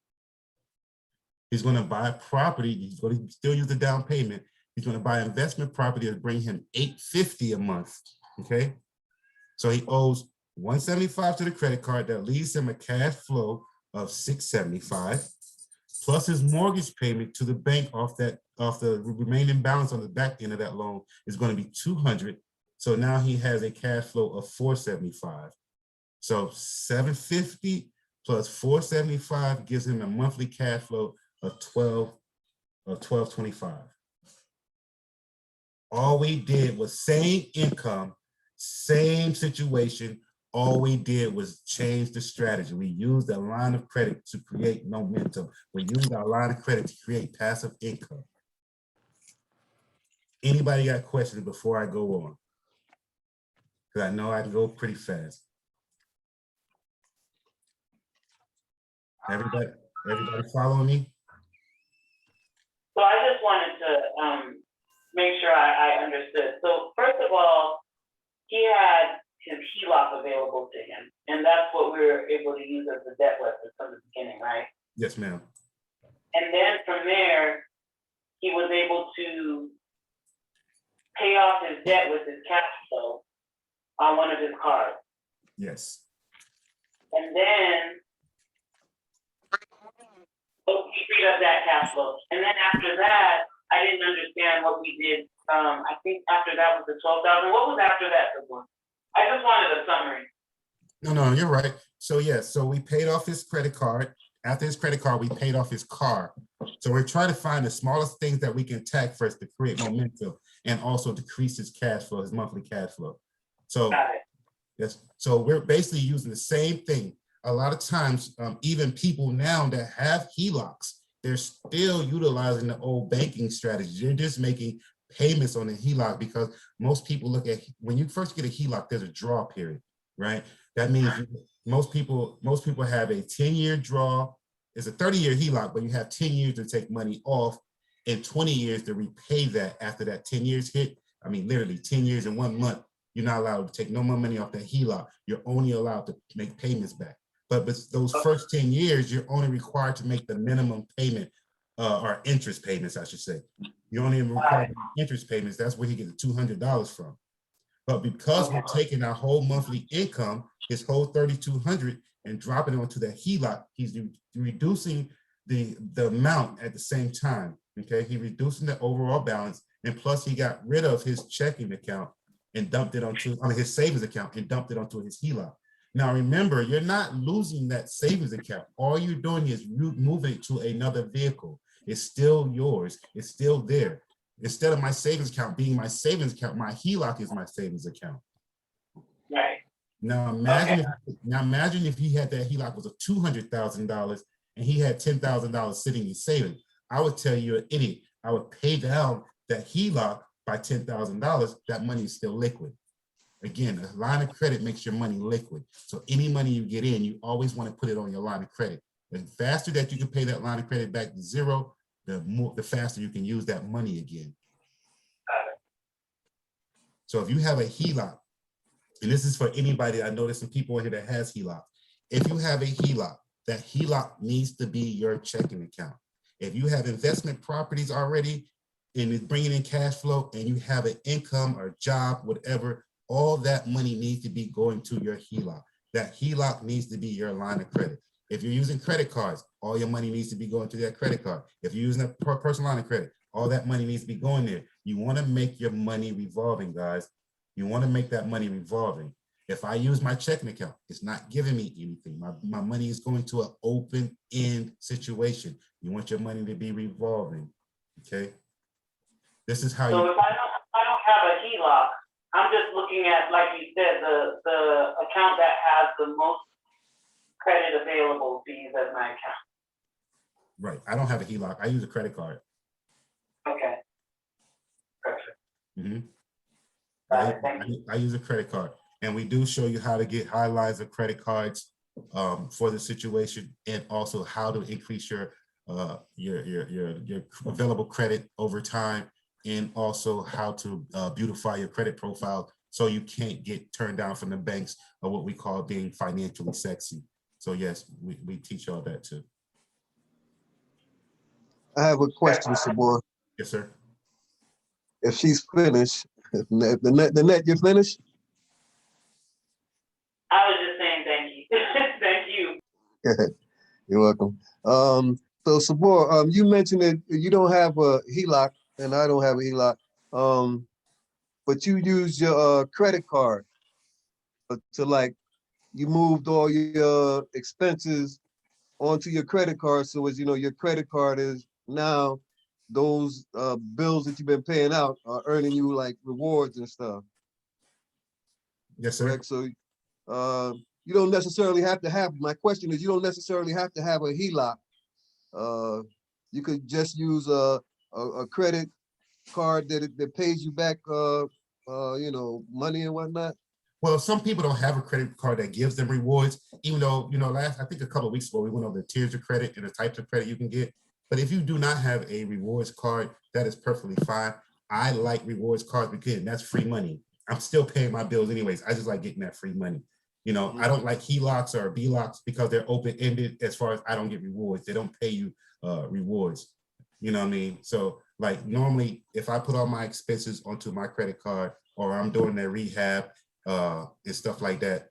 He's going to buy a property. He's going to still use the down payment. He's going to buy investment property that bring him $850 a month. Okay, so he owes $175 to the credit card. That leaves him a cash flow of $675, plus his mortgage payment to the bank off the remaining balance on the back end of that loan is going to be $200. So now he has a cash flow of $475. So $750 plus $475 gives him a monthly cash flow of $1225. All we did was same income, same situation. All we did was change the strategy. We used a line of credit to create momentum. We used our line of credit to create passive income. Anybody got questions before I go on? Because I know I can go pretty fast. Everybody following me? So I just wanted to make sure I understood. So first of all, he had his HELOC available to him, and that's what we were able to use as the debt weapon from the beginning, right? Yes, ma'am. And then from there, he was able to pay off his debt with his cash flow on one of his cards. Yes. And then he freed up that cash flow. And then after that, I didn't understand what we did. I think after that was the $12,000. What was after that? I just wanted a summary. No, you're right. So yes, so we paid off his credit card. After his credit card, we paid off his car. So we're trying to find the smallest things that we can attack first to create momentum and also decrease his cash flow, his monthly cash flow. So yes, so we're basically using the same thing. A lot of times, even people now that have HELOCs, they're still utilizing the old banking strategy. They're just making payments on the HELOC because most people look at, when you first get a HELOC, there's a draw period, right? That means most people have a 10-year draw. It's a 30-year HELOC, but you have 10 years to take money off and 20 years to repay that after that 10 years hit. I mean, literally 10 years in 1 month, you're not allowed to take no more money off that HELOC. You're only allowed to make payments back. But those first 10 years, you're only required to make the minimum payment or interest payments, I should say. You only require interest payments. That's where he gets the $200 from. But because we're taking our whole monthly income, his whole $3,200, and dropping it onto the HELOC, he's reducing the amount at the same time. Okay, he's reducing the overall balance, and plus he got rid of his checking account and dumped it onto his savings account and dumped it onto his HELOC. Now remember, you're not losing that savings account. All you're doing is moving it to another vehicle. It's still yours. It's still there. Instead of my savings account being my savings account, my HELOC is my savings account. Right. Now imagine if he had that HELOC was a $200,000 and he had $10,000 sitting in savings. I would tell you, you're an idiot. I would pay down that HELOC by $10,000, that money is still liquid. Again, a line of credit makes your money liquid. So any money you get in, you always want to put it on your line of credit. The faster that you can pay that line of credit back to zero, the faster you can use that money again. So if you have a HELOC, and this is for anybody, I know there's some people in here that has HELOC. If you have a HELOC, that HELOC needs to be your checking account. If you have investment properties already and it's bringing in cash flow and you have an income or job, whatever, all that money needs to be going to your HELOC. That HELOC needs to be your line of credit. If you're using credit cards, all your money needs to be going to that credit card. If you're using a personal line of credit, all that money needs to be going there. You want to make your money revolving, guys. You want to make that money revolving. If I use my checking account, it's not giving me anything. My money is going to an open-end situation. You want your money to be revolving, okay? This is how So if I don't have a HELOC, I'm just looking at, like you said, the account that has the most credit available to use as my account. Right, I don't have a HELOC, I use a credit card. Okay. Perfect. Mm-hmm. Thank you. I use a credit card, and we do show you how to get high lines of credit cards for the situation, and also how to increase your available credit over time, and also how to beautify your credit profile so you can't get turned down from the banks, or what we call being financially sexy. So yes, we teach all that too. I have a question, Sabor. Yes, sir. If she's finished, the net, you're finished? I was just saying thank you. Thank you. You're welcome. So Sabor, you mentioned that you don't have a HELOC, and I don't have a HELOC, but you use your credit card to, like, you moved all your expenses onto your credit card. So as you know, your credit card is now those bills that you've been paying out are earning you like rewards and stuff. Yes, sir. Correct? So you don't necessarily have to have, my question is, you don't necessarily have to have a HELOC. You could just use a credit card that pays you back you know, money and whatnot. Well, some people don't have a credit card that gives them rewards, even though, you know, I think a couple of weeks ago, we went over the tiers of credit and the types of credit you can get. But if you do not have a rewards card, that is perfectly fine. I like rewards cards because that's free money. I'm still paying my bills anyways. I just like getting that free money. You know, I don't like HELOCs or BLOCs because they're open-ended as far as I don't get rewards. They don't pay you rewards. You know what I mean? So like normally if I put all my expenses onto my credit card, or I'm doing their rehab and stuff like that,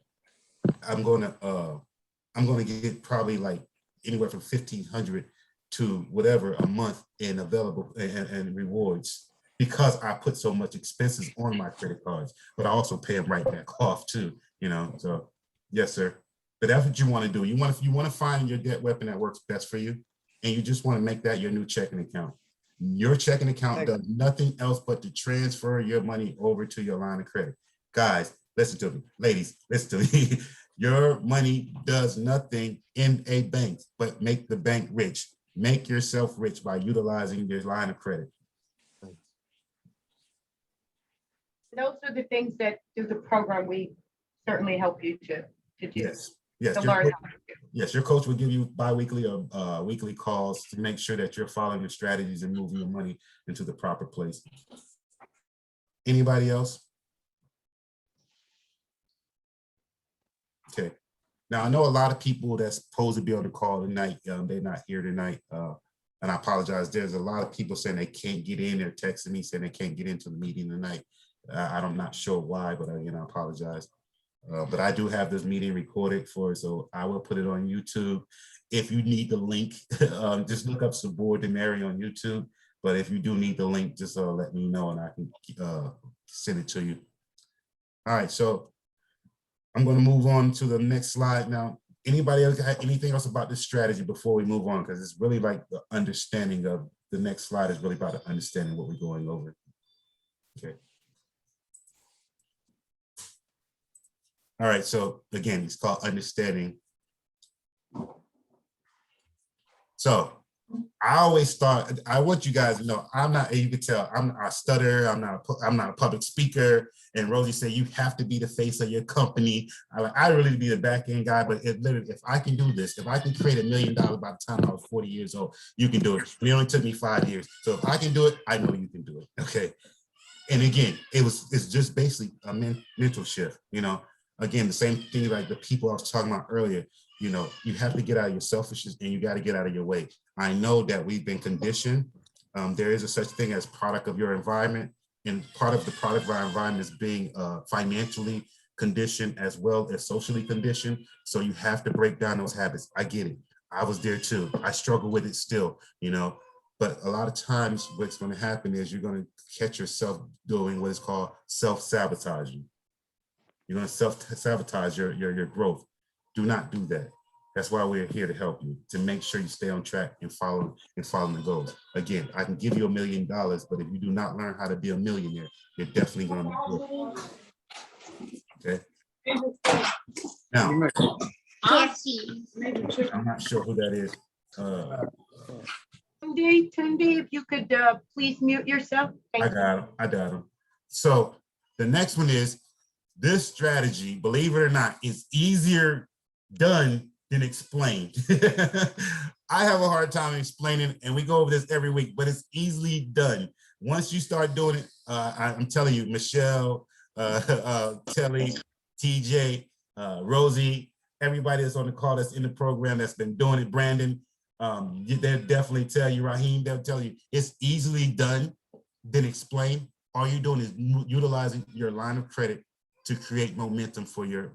I'm gonna get probably like anywhere from $1,500 to whatever a month in available and rewards, because I put so much expenses on my credit cards, but I also pay them right back off too, you know. So yes, sir. But that's what you want to do. You want to find your debt weapon that works best for you, and you just want to make that your new checking account. Your checking account does nothing else but to transfer your money over to your line of credit. Guys, listen to me. Ladies, listen to me. Your money does nothing in a bank but make the bank rich. Make yourself rich by utilizing your line of credit. Those are the things that through the program we certainly help you to do. Yes, yes. To learn how to do. Yes, your coach will give you bi-weekly or weekly calls to make sure that you're following your strategies and moving your money into the proper place. Anybody else? Okay. Now, I know a lot of people that's supposed to be on the call tonight, they're not here tonight. And I apologize. There's a lot of people saying they can't get in. They're texting me saying they can't get into the meeting tonight. I'm not sure why, but again, I apologize. But I do have this meeting recorded so I will put it on YouTube. If you need the link, just look up Sabor Demary on YouTube. But if you do need the link, just let me know and I can send it to you. All right, so I'm going to move on to the next slide now. Anybody else got anything else about this strategy before we move on? Because it's really like the understanding of the next slide is really about the understanding what we're going over. Okay. All right, so again, it's called understanding. So I always start, I want you guys to know, I'm not, you can tell, I stutter, I'm not a public speaker. And Rosie said, you have to be the face of your company. I really be the back end guy, but it literally, if I can do this, if I can create $1 million by the time I was 40 years old, you can do it. And it only took me 5 years. So if I can do it, I know you can do it, okay? And again, it's just basically a mental shift, you know? Again, the same thing like the people I was talking about earlier, you know, you have to get out of your selfishness and you got to get out of your way. I know that we've been conditioned. There is a such thing as product of your environment, and part of the product of our environment is being financially conditioned as well as socially conditioned. So you have to break down those habits. I get it. I was there too. I struggle with it still, you know, but a lot of times what's going to happen is you're going to catch yourself doing what is called self-sabotaging. You're going to self-sabotage your growth. Do not do that. That's why we're here to help you, to make sure you stay on track and follow the goals. Again, I can give you $1 million, but if you do not learn how to be a millionaire, you're definitely going to be good. Okay. Now, I'm not sure who that is. Tunde, if you could please mute yourself. I got him. So the next one is, this strategy, believe it or not, is easier done than explained. I have a hard time explaining, and we go over this every week, but it's easily done. Once you start doing it, I'm telling you, Michelle, Telly, TJ, Rosie, everybody that's on the call that's in the program that's been doing it, Brandon, they'll definitely tell you, Raheem, they'll tell you, it's easily done than explained. All you're doing is utilizing your line of credit to create momentum for your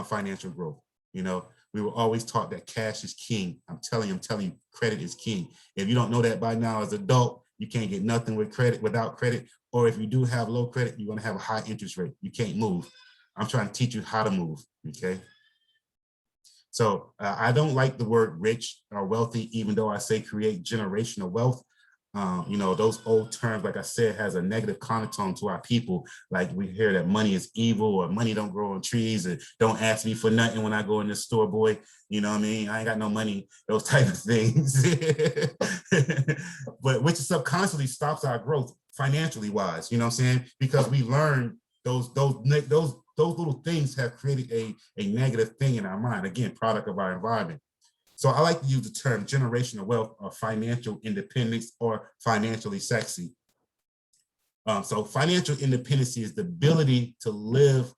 financial growth. You know, we were always taught that cash is king. I'm telling you, credit is king. If you don't know that by now as an adult, you can't get nothing with credit, without credit. Or if you do have low credit, you're gonna have a high interest rate. You can't move. I'm trying to teach you how to move, okay? So I don't like the word rich or wealthy, even though I say create generational wealth. You know, those old terms, like I said, has a negative connotation to our people. Like we hear that money is evil, or money don't grow on trees, and don't ask me for nothing when I go in the store, boy. You know what I mean? I ain't got no money, those type of things. But which subconsciously stops our growth financially wise, you know what I'm saying? Because we learn those little things have created a negative thing in our mind. Again, product of our environment. So I like to use the term generational wealth or financial independence or financially sexy. So financial independence is the ability to live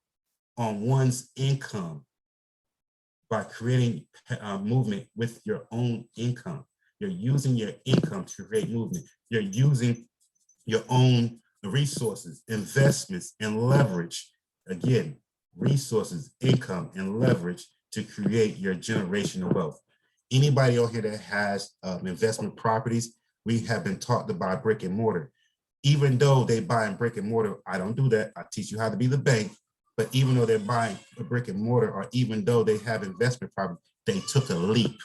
on one's income by creating movement with your own income. You're using your income to create movement. You're using your own resources, investments, and leverage. Again, resources, income, and leverage to create your generational wealth. Anybody on here that has investment properties, we have been taught to buy brick and mortar. Even though they buy in brick and mortar, I don't do that. I teach you how to be the bank. But even though they're buying a brick and mortar, or even though they have investment property, they took a leap.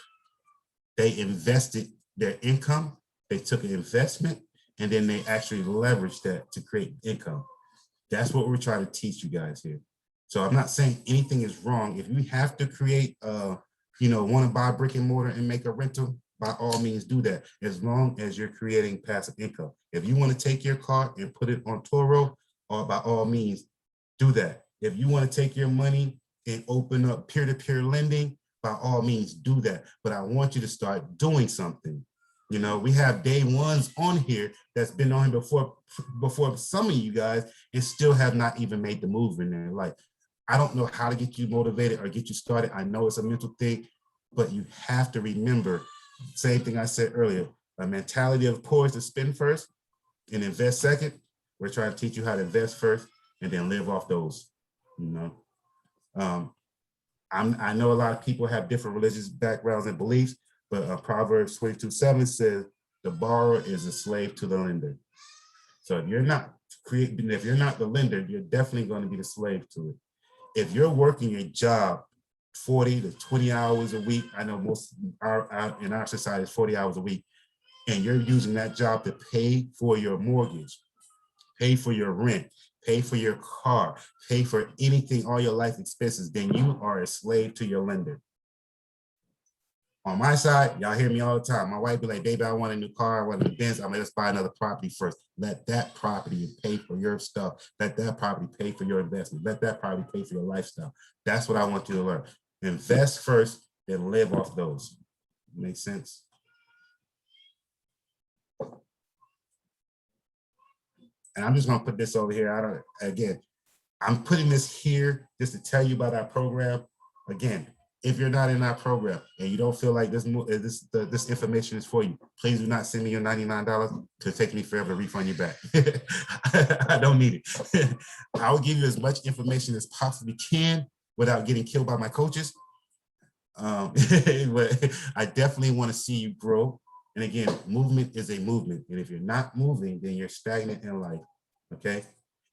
They invested their income, they took an investment, and then they actually leveraged that to create income. That's what we're trying to teach you guys here. So I'm not saying anything is wrong. If you have to create you know, want to buy brick and mortar and make a rental, by all means do that, as long as you're creating passive income. If you want to take your car and put it on Toro, or by all means do that. If you want to take your money and open up peer-to-peer lending, by all means do that. But I want you to start doing something. You know, we have day ones on here that's been on before some of you guys, and still have not even made the move in their life. I don't know how to get you motivated or get you started. I know it's a mental thing, but you have to remember, same thing I said earlier, a mentality of poor is to spend first and invest second. We're trying to teach you how to invest first and then live off those, you know. I know a lot of people have different religious backgrounds and beliefs, but Proverbs 22:7 says, the borrower is a slave to the lender. So if you're not the lender, you're definitely going to be the slave to it. If you're working a job 40 to 20 hours a week, I know most in our society is 40 hours a week, and you're using that job to pay for your mortgage, pay for your rent, pay for your car, pay for anything, all your life expenses, then you are a slave to your lender. On my side, y'all hear me all the time. My wife be like, baby, I want a new car, I want a new Benz. I'm like, let's buy another property first. Let that property pay for your stuff. Let that property pay for your investment. Let that property pay for your lifestyle. That's what I want you to learn. Invest first, then live off those. Make sense? And I'm just gonna put this over here. I'm putting this here just to tell you about our program. Again, if you're not in our program and you don't feel like this information is for you, please do not send me your $99 to take me forever to refund you back. I don't need it. I will give you as much information as possibly can without getting killed by my coaches. But I definitely want to see you grow. And again, movement is a movement. And if you're not moving, then you're stagnant in life. Okay.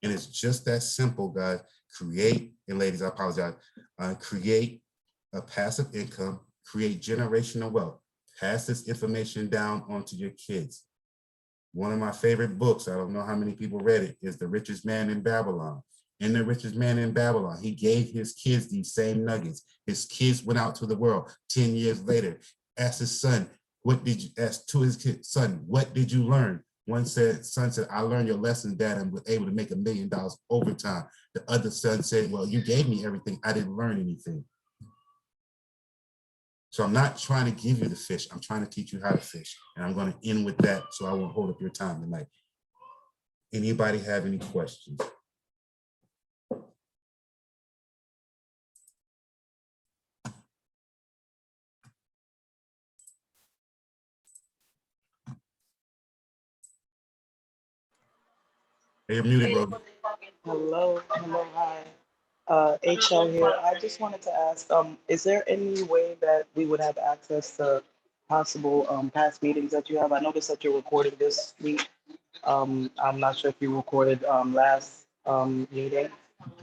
And it's just that simple, guys. Create, and ladies, I apologize. Create a passive income, create generational wealth. Pass this information down onto your kids. One of my favorite books, I don't know how many people read it, is The Richest Man in Babylon. In The Richest Man in Babylon, he gave his kids these same nuggets. His kids went out to the world 10 years later, asked his son, asked to his kid, son, what did you learn? One son said, I learned your lesson, Dad, and was able to make $1 million overtime. The other son said, well, you gave me everything. I didn't learn anything. So I'm not trying to give you the fish. I'm trying to teach you how to fish. And I'm going to end with that so I won't hold up your time tonight. Anybody have any questions? Hey, you're muted, bro. Hello, hi. HL here. I just wanted to ask, is there any way that we would have access to possible past meetings that you have? I noticed that you're recording this week. I'm not sure if you recorded last meeting,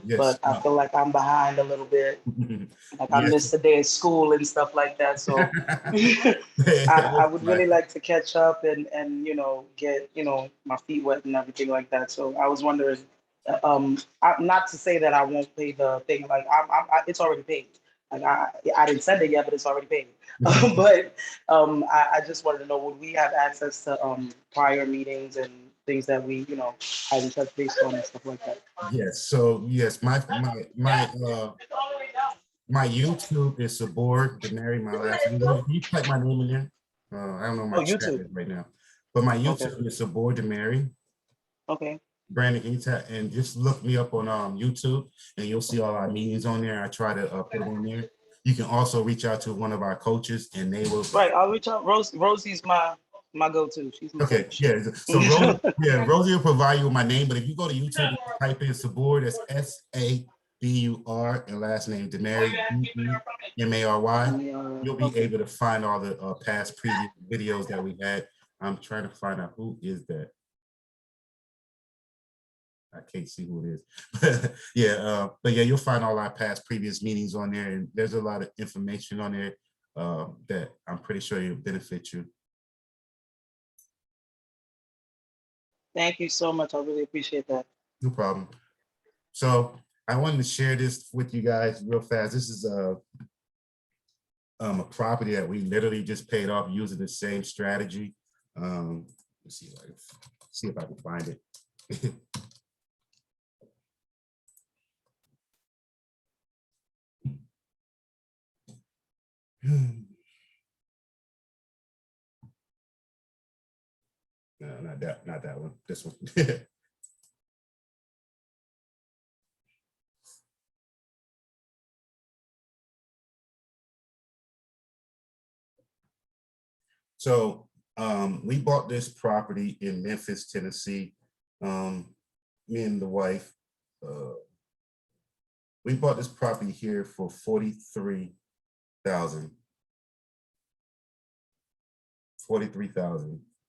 Yes. but I feel like I'm behind a little bit. Like I Yes. missed a day of school and stuff like that. So I would really like to catch up and get my feet wet and everything like that. So I was wondering, not to say that I won't pay the thing. Like it's already paid. Like I didn't send it yet, but it's already paid. But I just wanted to know, would we have access to prior meetings and things that we hadn't touched base on and stuff like that? Yes. So yes, my YouTube is Sabor Demary, my last name. Can you type my name in there? I don't know my chat YouTube is right now, but my YouTube Okay. is Sabor Demary. Okay. Brandon, can you tap and just look me up on YouTube, and you'll see all our meetings on there. I try to put them on there. You can also reach out to one of our coaches, and they will. Right, I'll reach out. Rosie's my go-to. She's my Okay, coach. yeah. So Rosie will provide you with my name, but if you go to YouTube and type in Sabor, that's SABUR, and last name Demary, DEMARY, you'll be able to find all the past previous videos that we had. I'm trying to find out who is that. I can't see who it is. Yeah, but yeah, you'll find all our past previous meetings on there, and there's a lot of information on there that I'm pretty sure will benefit you. Thank you so much. I really appreciate that. No problem. So I wanted to share this with you guys real fast. This is a property that we literally just paid off using the same strategy. Let's see if I can find it. No, not that one. This one. So we bought this property in Memphis, Tennessee. Me and the wife, we bought this property here for $43,000.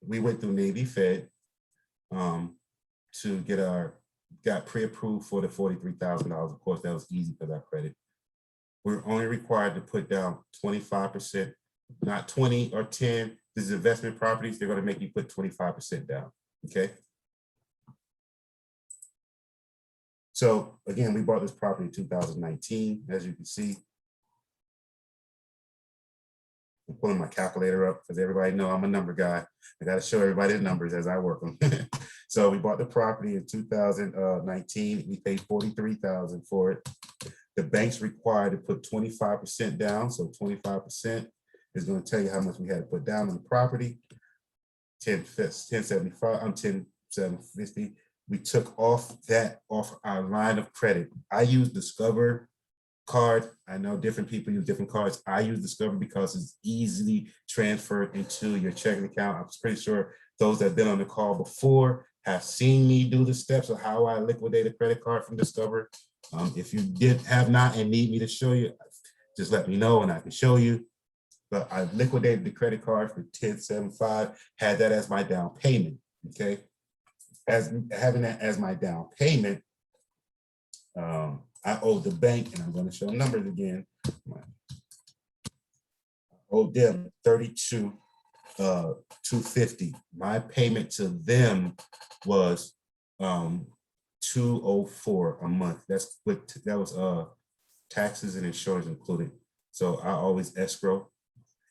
We went through Navy Fed to got pre-approved for the $43,000. Of course, that was easy because our credit. We're only required to put down 25%, not 20 or 10. This is investment properties. They're going to make you put 25% down. Okay. So again, we bought this property in 2019, as you can see. I'm pulling my calculator up because everybody know I'm a number guy. I got to show everybody the numbers as I work them. So we bought the property in 2019. We paid $43,000 for it. The bank's required to put 25% down. So 25% is going to tell you how much we had to put down on the property. 1075, I'm 10,750. We took off our line of credit. I use Discover card. I know different people use different cards. I use Discover because it's easily transferred into your checking account. I'm pretty sure those that have been on the call before have seen me do the steps of how I liquidate a credit card from Discover. If you have not and need me to show you, just let me know and I can show you. But I liquidated the credit card for 1075, had that as my down payment. Okay, as having that as my down payment, I owe the bank, and I'm going to show numbers again. I owe them $32,250. My payment to them was $204 a month. That was taxes and insurance included. So I always escrow.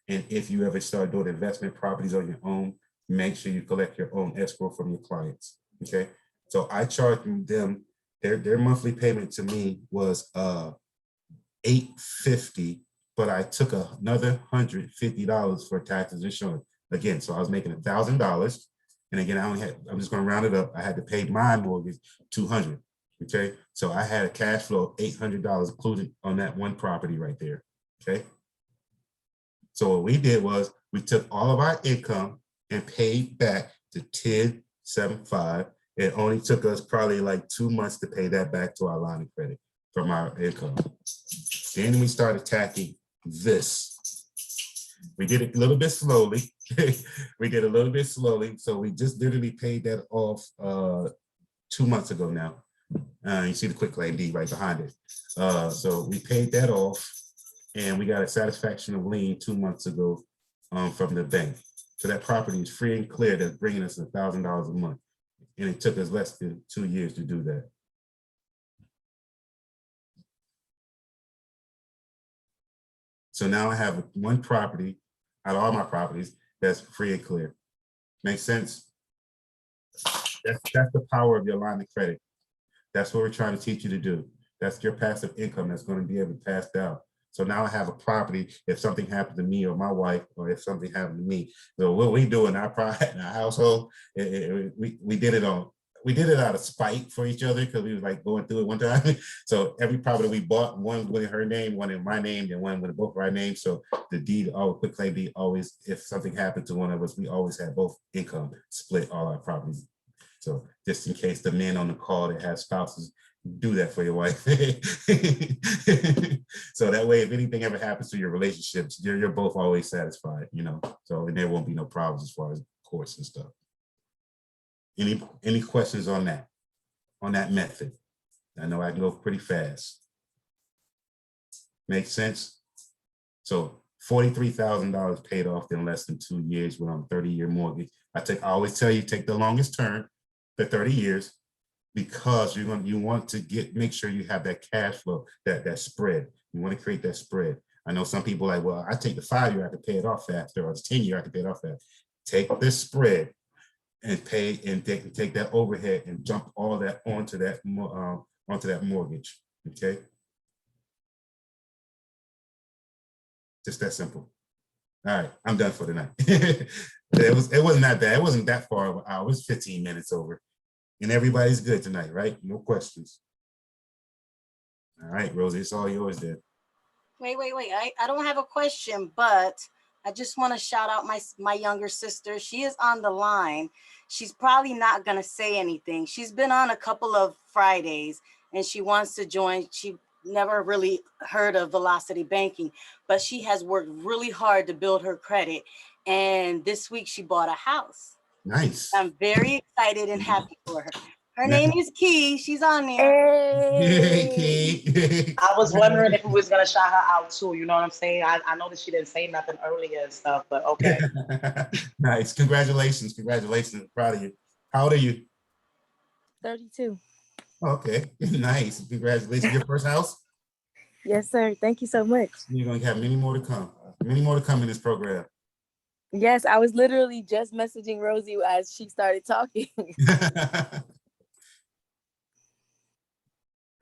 And if you ever start doing investment properties on your own, make sure you collect your own escrow from your clients. Okay. So I charged them, their monthly payment to me was $850, but I took another $150 for taxes and insurance. Again, so I was making $1,000. And again, I'm just going to round it up. I had to pay my mortgage $200. Okay. So I had a cash flow of $800 included on that one property right there. Okay. So what we did was we took all of our income and paid back to 1075. It only took us probably like 2 months to pay that back to our line of credit from our income. Then we started attacking this. We did it a little bit slowly. So we just literally paid that off 2 months ago now. You see the quick claim deed right behind it. So we paid that off. And we got a satisfaction of lien 2 months ago from the bank. So that property is free and clear. That's bringing us $1,000 a month. And it took us less than 2 years to do that. So now I have one property out of all my properties that's free and clear. Makes sense? That's the power of your line of credit. That's what we're trying to teach you to do. That's your passive income that's going to be able to pass down. So now I have a property. If something happened to me or my wife, or if something happened to me, so what we do in our household, we did it out of spite for each other because we was like going through it one time. So every property we bought, one with her name, one in my name, and one with both of our names. So the deed, quick claim deed, always, if something happened to one of us, we always had both income split all our properties. So just in case the men on the call that have spouses, do that for your wife. So that way, if anything ever happens to your relationships, you're both always satisfied, so and there won't be no problems as far as courts and stuff. Any questions on that method? I know I can go pretty fast. Make sense? So $43,000 paid off in less than 2 years with on a 30-year mortgage. I always tell you, take the longest term, the 30 years. Because you want to make sure you have that cash flow, that spread. You want to create that spread. I know some people are like, well, I take the 5 year, I can pay it off faster, or the 10 year, I can pay it off faster. Take this spread and pay and take that overhead and jump all that onto that mortgage. Okay. Just that simple. All right, I'm done for the night. It wasn't that bad. It wasn't that far of an hour. It was 15 minutes over. And everybody's good tonight, right? No questions. All right, Rosie, it's all yours then. Wait. I don't have a question, but I just want to shout out my younger sister. She is on the line. She's probably not going to say anything. She's been on a couple of Fridays and she wants to join. She never really heard of Velocity Banking, but she has worked really hard to build her credit. And this week she bought a house. Nice. I'm very excited and happy for her. Her name is Key. She's on there. Hey, Key. I was wondering if we was gonna shout her out too. You know what I'm saying? I know that she didn't say nothing earlier and stuff, but okay. Nice. Congratulations. Proud of you. How old are you? 32. Okay. Nice. Congratulations. Your first house? Yes, sir. Thank you so much. You're gonna have many more to come. Many more to come in this program. Yes, I was literally just messaging Rosie as she started talking.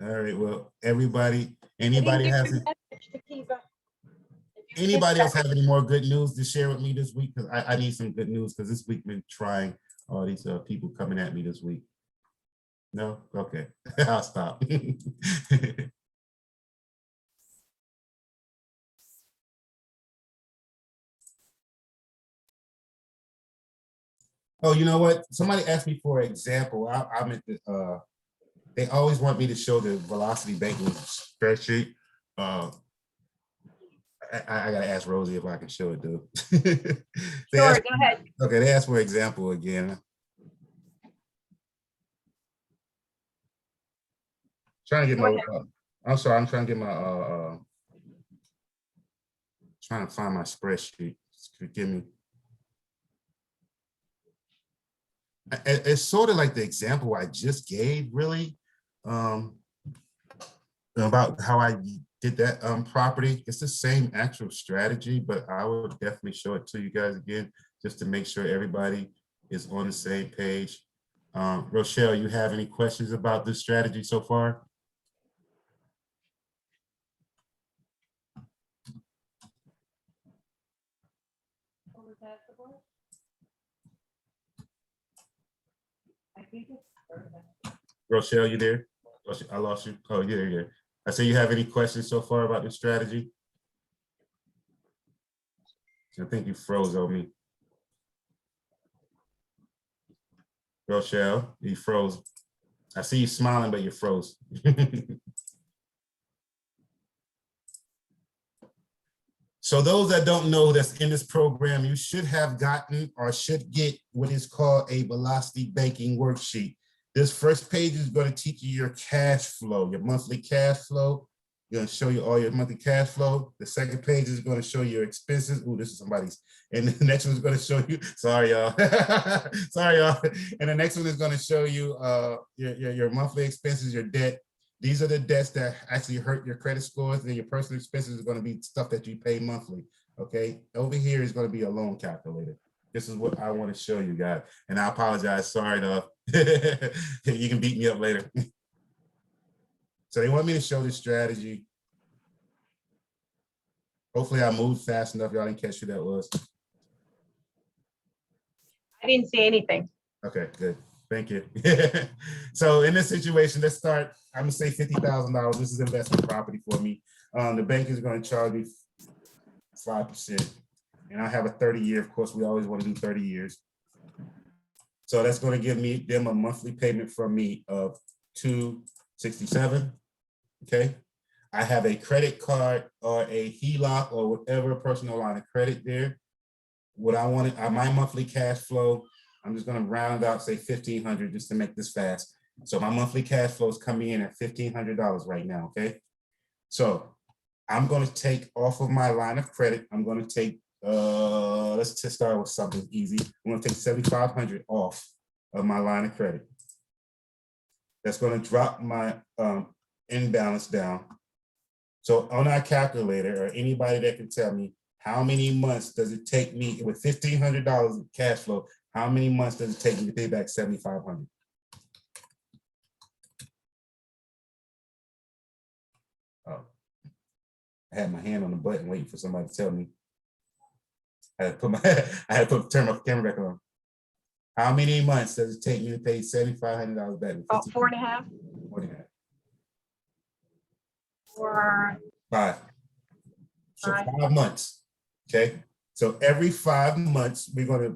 All right, well, everybody, anybody else have any more good news to share with me this week? Because I need some good news because this week been trying all these people coming at me this week. No? Okay, I'll stop. Oh, you know what? Somebody asked me for an example. I meant to, they always want me to show the velocity banking spreadsheet. I gotta ask Rosie if I can show it, dude. Sure, go ahead. Okay, they asked for an example again. Trying to get my, I'm sorry, I'm trying to get my, trying to find my spreadsheet. Forgive me. It's sort of like the example I just gave, really, about how I did that property. It's the same actual strategy, but I will definitely show it to you guys again, just to make sure everybody is on the same page. Rochelle, you have any questions about this strategy so far? Rochelle, you there? I lost you. Oh, yeah. I say you have any questions so far about this strategy? I think you froze on me. Rochelle, you froze. I see you smiling, but you froze. So those that don't know that's in this program, you should have gotten or should get what is called a velocity banking worksheet. This first page is going to teach you your cash flow, your monthly cash flow. Going to show you all your monthly cash flow. The second page is going to show your expenses. Oh, this is somebody's. And the next one is going to show you, sorry, y'all. Sorry, y'all. And the next one is going to show you your monthly expenses, your debt. These are the debts that actually hurt your credit scores, and your personal expenses are going to be stuff that you pay monthly. Okay. Over here is going to be a loan calculator. This is what I want to show you guys. And I apologize. Sorry, though. You can beat me up later. So they want me to show this strategy. Hopefully I moved fast enough. Y'all didn't catch who that was. I didn't see anything. Okay, good. Thank you. So in this situation, let's start. I'm gonna say $50,000. This is investment property for me. The bank is going to charge me 5%. And I have a 30-year, of course, we always want to do 30 years. So that's going to give them a monthly payment from me of $267. Okay. I have a credit card or a HELOC or whatever personal line of credit there. What I wanted, my monthly cash flow, I'm just going to round out, say $1,500 just to make this fast. So my monthly cash flow is coming in at $1,500 right now. Okay. So I'm going to take off of my line of credit. I'm going to take, let's just start with something easy. I'm going to take $7,500 off of my line of credit. That's going to drop my imbalance down. So on our calculator, or anybody that can tell me how many months does it take me with $1,500 in cash flow, how many months does it take me to pay back $7,500? Oh, I had my hand on the button waiting for somebody to tell me. I had to turn my camera back on. How many months does it take me to pay $7,500 back? About 4.5. 4.5. 4. 5. So 5 months. Okay. So every 5 months, we're gonna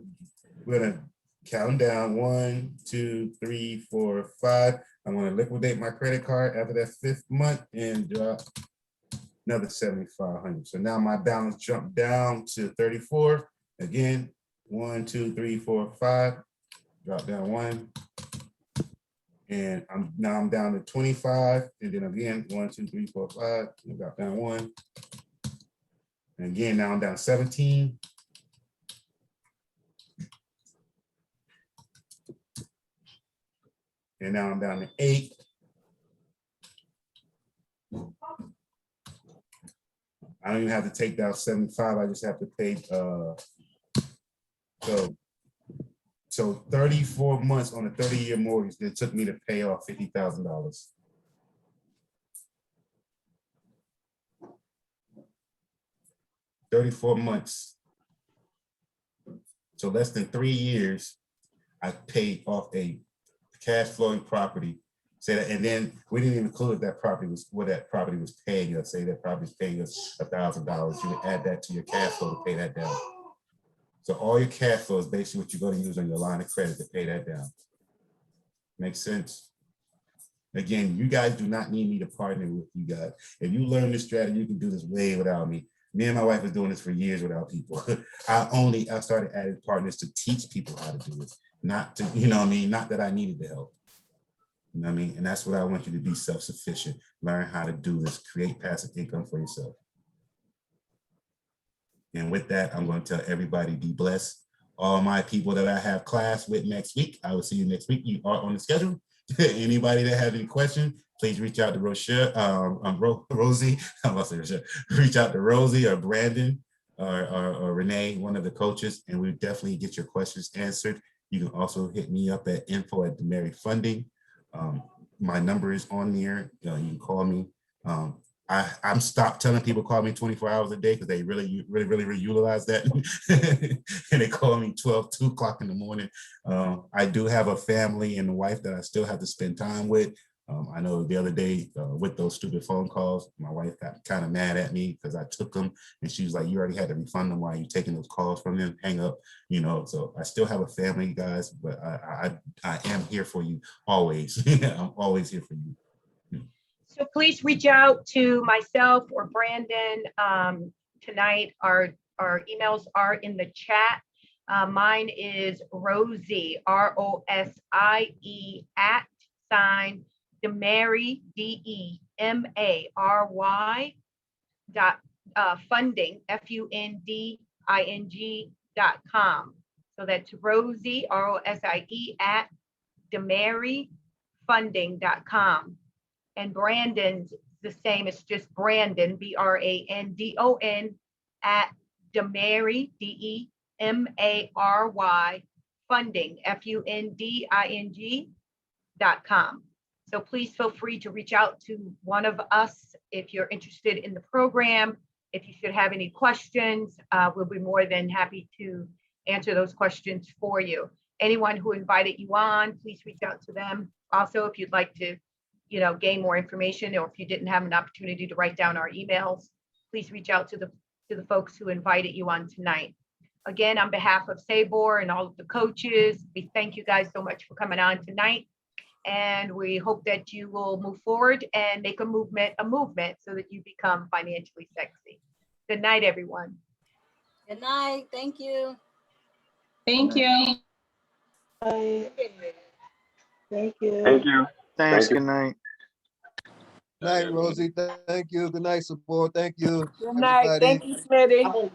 count down 1, 2, 3, 4, 5. I'm gonna liquidate my credit card after that 5th month and drop another $7,500. So now my balance jumped down to 34. Again, 1, 2, 3, 4, 5. Drop down 1. And I'm down to 25. And then again, 1, 2, 3, 4, 5. And drop down 1. And again, now I'm down 17. And now I'm down to 8. I don't even have to take down 75. I just have to pay. So 34 months on a 30-year mortgage that took me to pay off $50,000. $34 months. So less than 3 years, I paid off a cash flowing property. Say that, and then we didn't even include that property was what that property was paying us. Say that property is paying us $1,000. You would add that to your cash flow to pay that down. So all your cash flow is basically what you're going to use on your line of credit to pay that down. Makes sense? Again, you guys do not need me to partner with you guys. If you learn this strategy, you can do this way without me. Me and my wife was doing this for years without people. I started adding partners to teach people how to do it, not to, you know what I mean? Not that I needed the help. You know what I mean? And that's what I want you to be self-sufficient. Learn how to do this, create passive income for yourself. And with that, I'm going to tell everybody, be blessed. All my people that I have class with next week, I will see you next week. You are on the schedule. Anybody that has any questions, please reach out to Rosie. Reach out to Rosie or Brandon or Renee, one of the coaches, and we definitely get your questions answered. You can also hit me up at info@DeMary Funding. My number is on there. You can call me. I'm stopped telling people call me 24 hours a day because they really utilize that. And they call me 2 o'clock in the morning. I do have a family and a wife that I still have to spend time with. I know the other day with those stupid phone calls, my wife got kind of mad at me because I took them and she was like, you already had to refund them. Why are you taking those calls from them? Hang up, you know. So I still have a family, guys, but I am here for you always. I'm always here for you. So please reach out to myself or Brandon tonight. Our emails are in the chat. Mine is Rosie, ROSIE @DeMary, DEMARY funding, FUNDING.com. So that's Rosie, ROSIE @DeMaryFunding.com. And Brandon's the same. It's just Brandon, BRANDON @DeMary, DEMARY funding, FUNDING.com. So please feel free to reach out to one of us if you're interested in the program. If you should have any questions, we'll be more than happy to answer those questions for you. Anyone who invited you on, please reach out to them. Also, if you'd like to gain more information, or if you didn't have an opportunity to write down our emails, please reach out to the folks who invited you on tonight. Again, on behalf of Sabor and all of the coaches, we thank you guys so much for coming on tonight. And we hope that you will move forward and make a movement so that you become financially sexy. Good night, everyone. Good night. Thank you. Thank you. Bye. Thank you. Thank you. Thanks. Good night. Good night, Rosie. Thank you. Good night, support. Thank you. Good night. Everybody. Thank you, Smitty. I won't.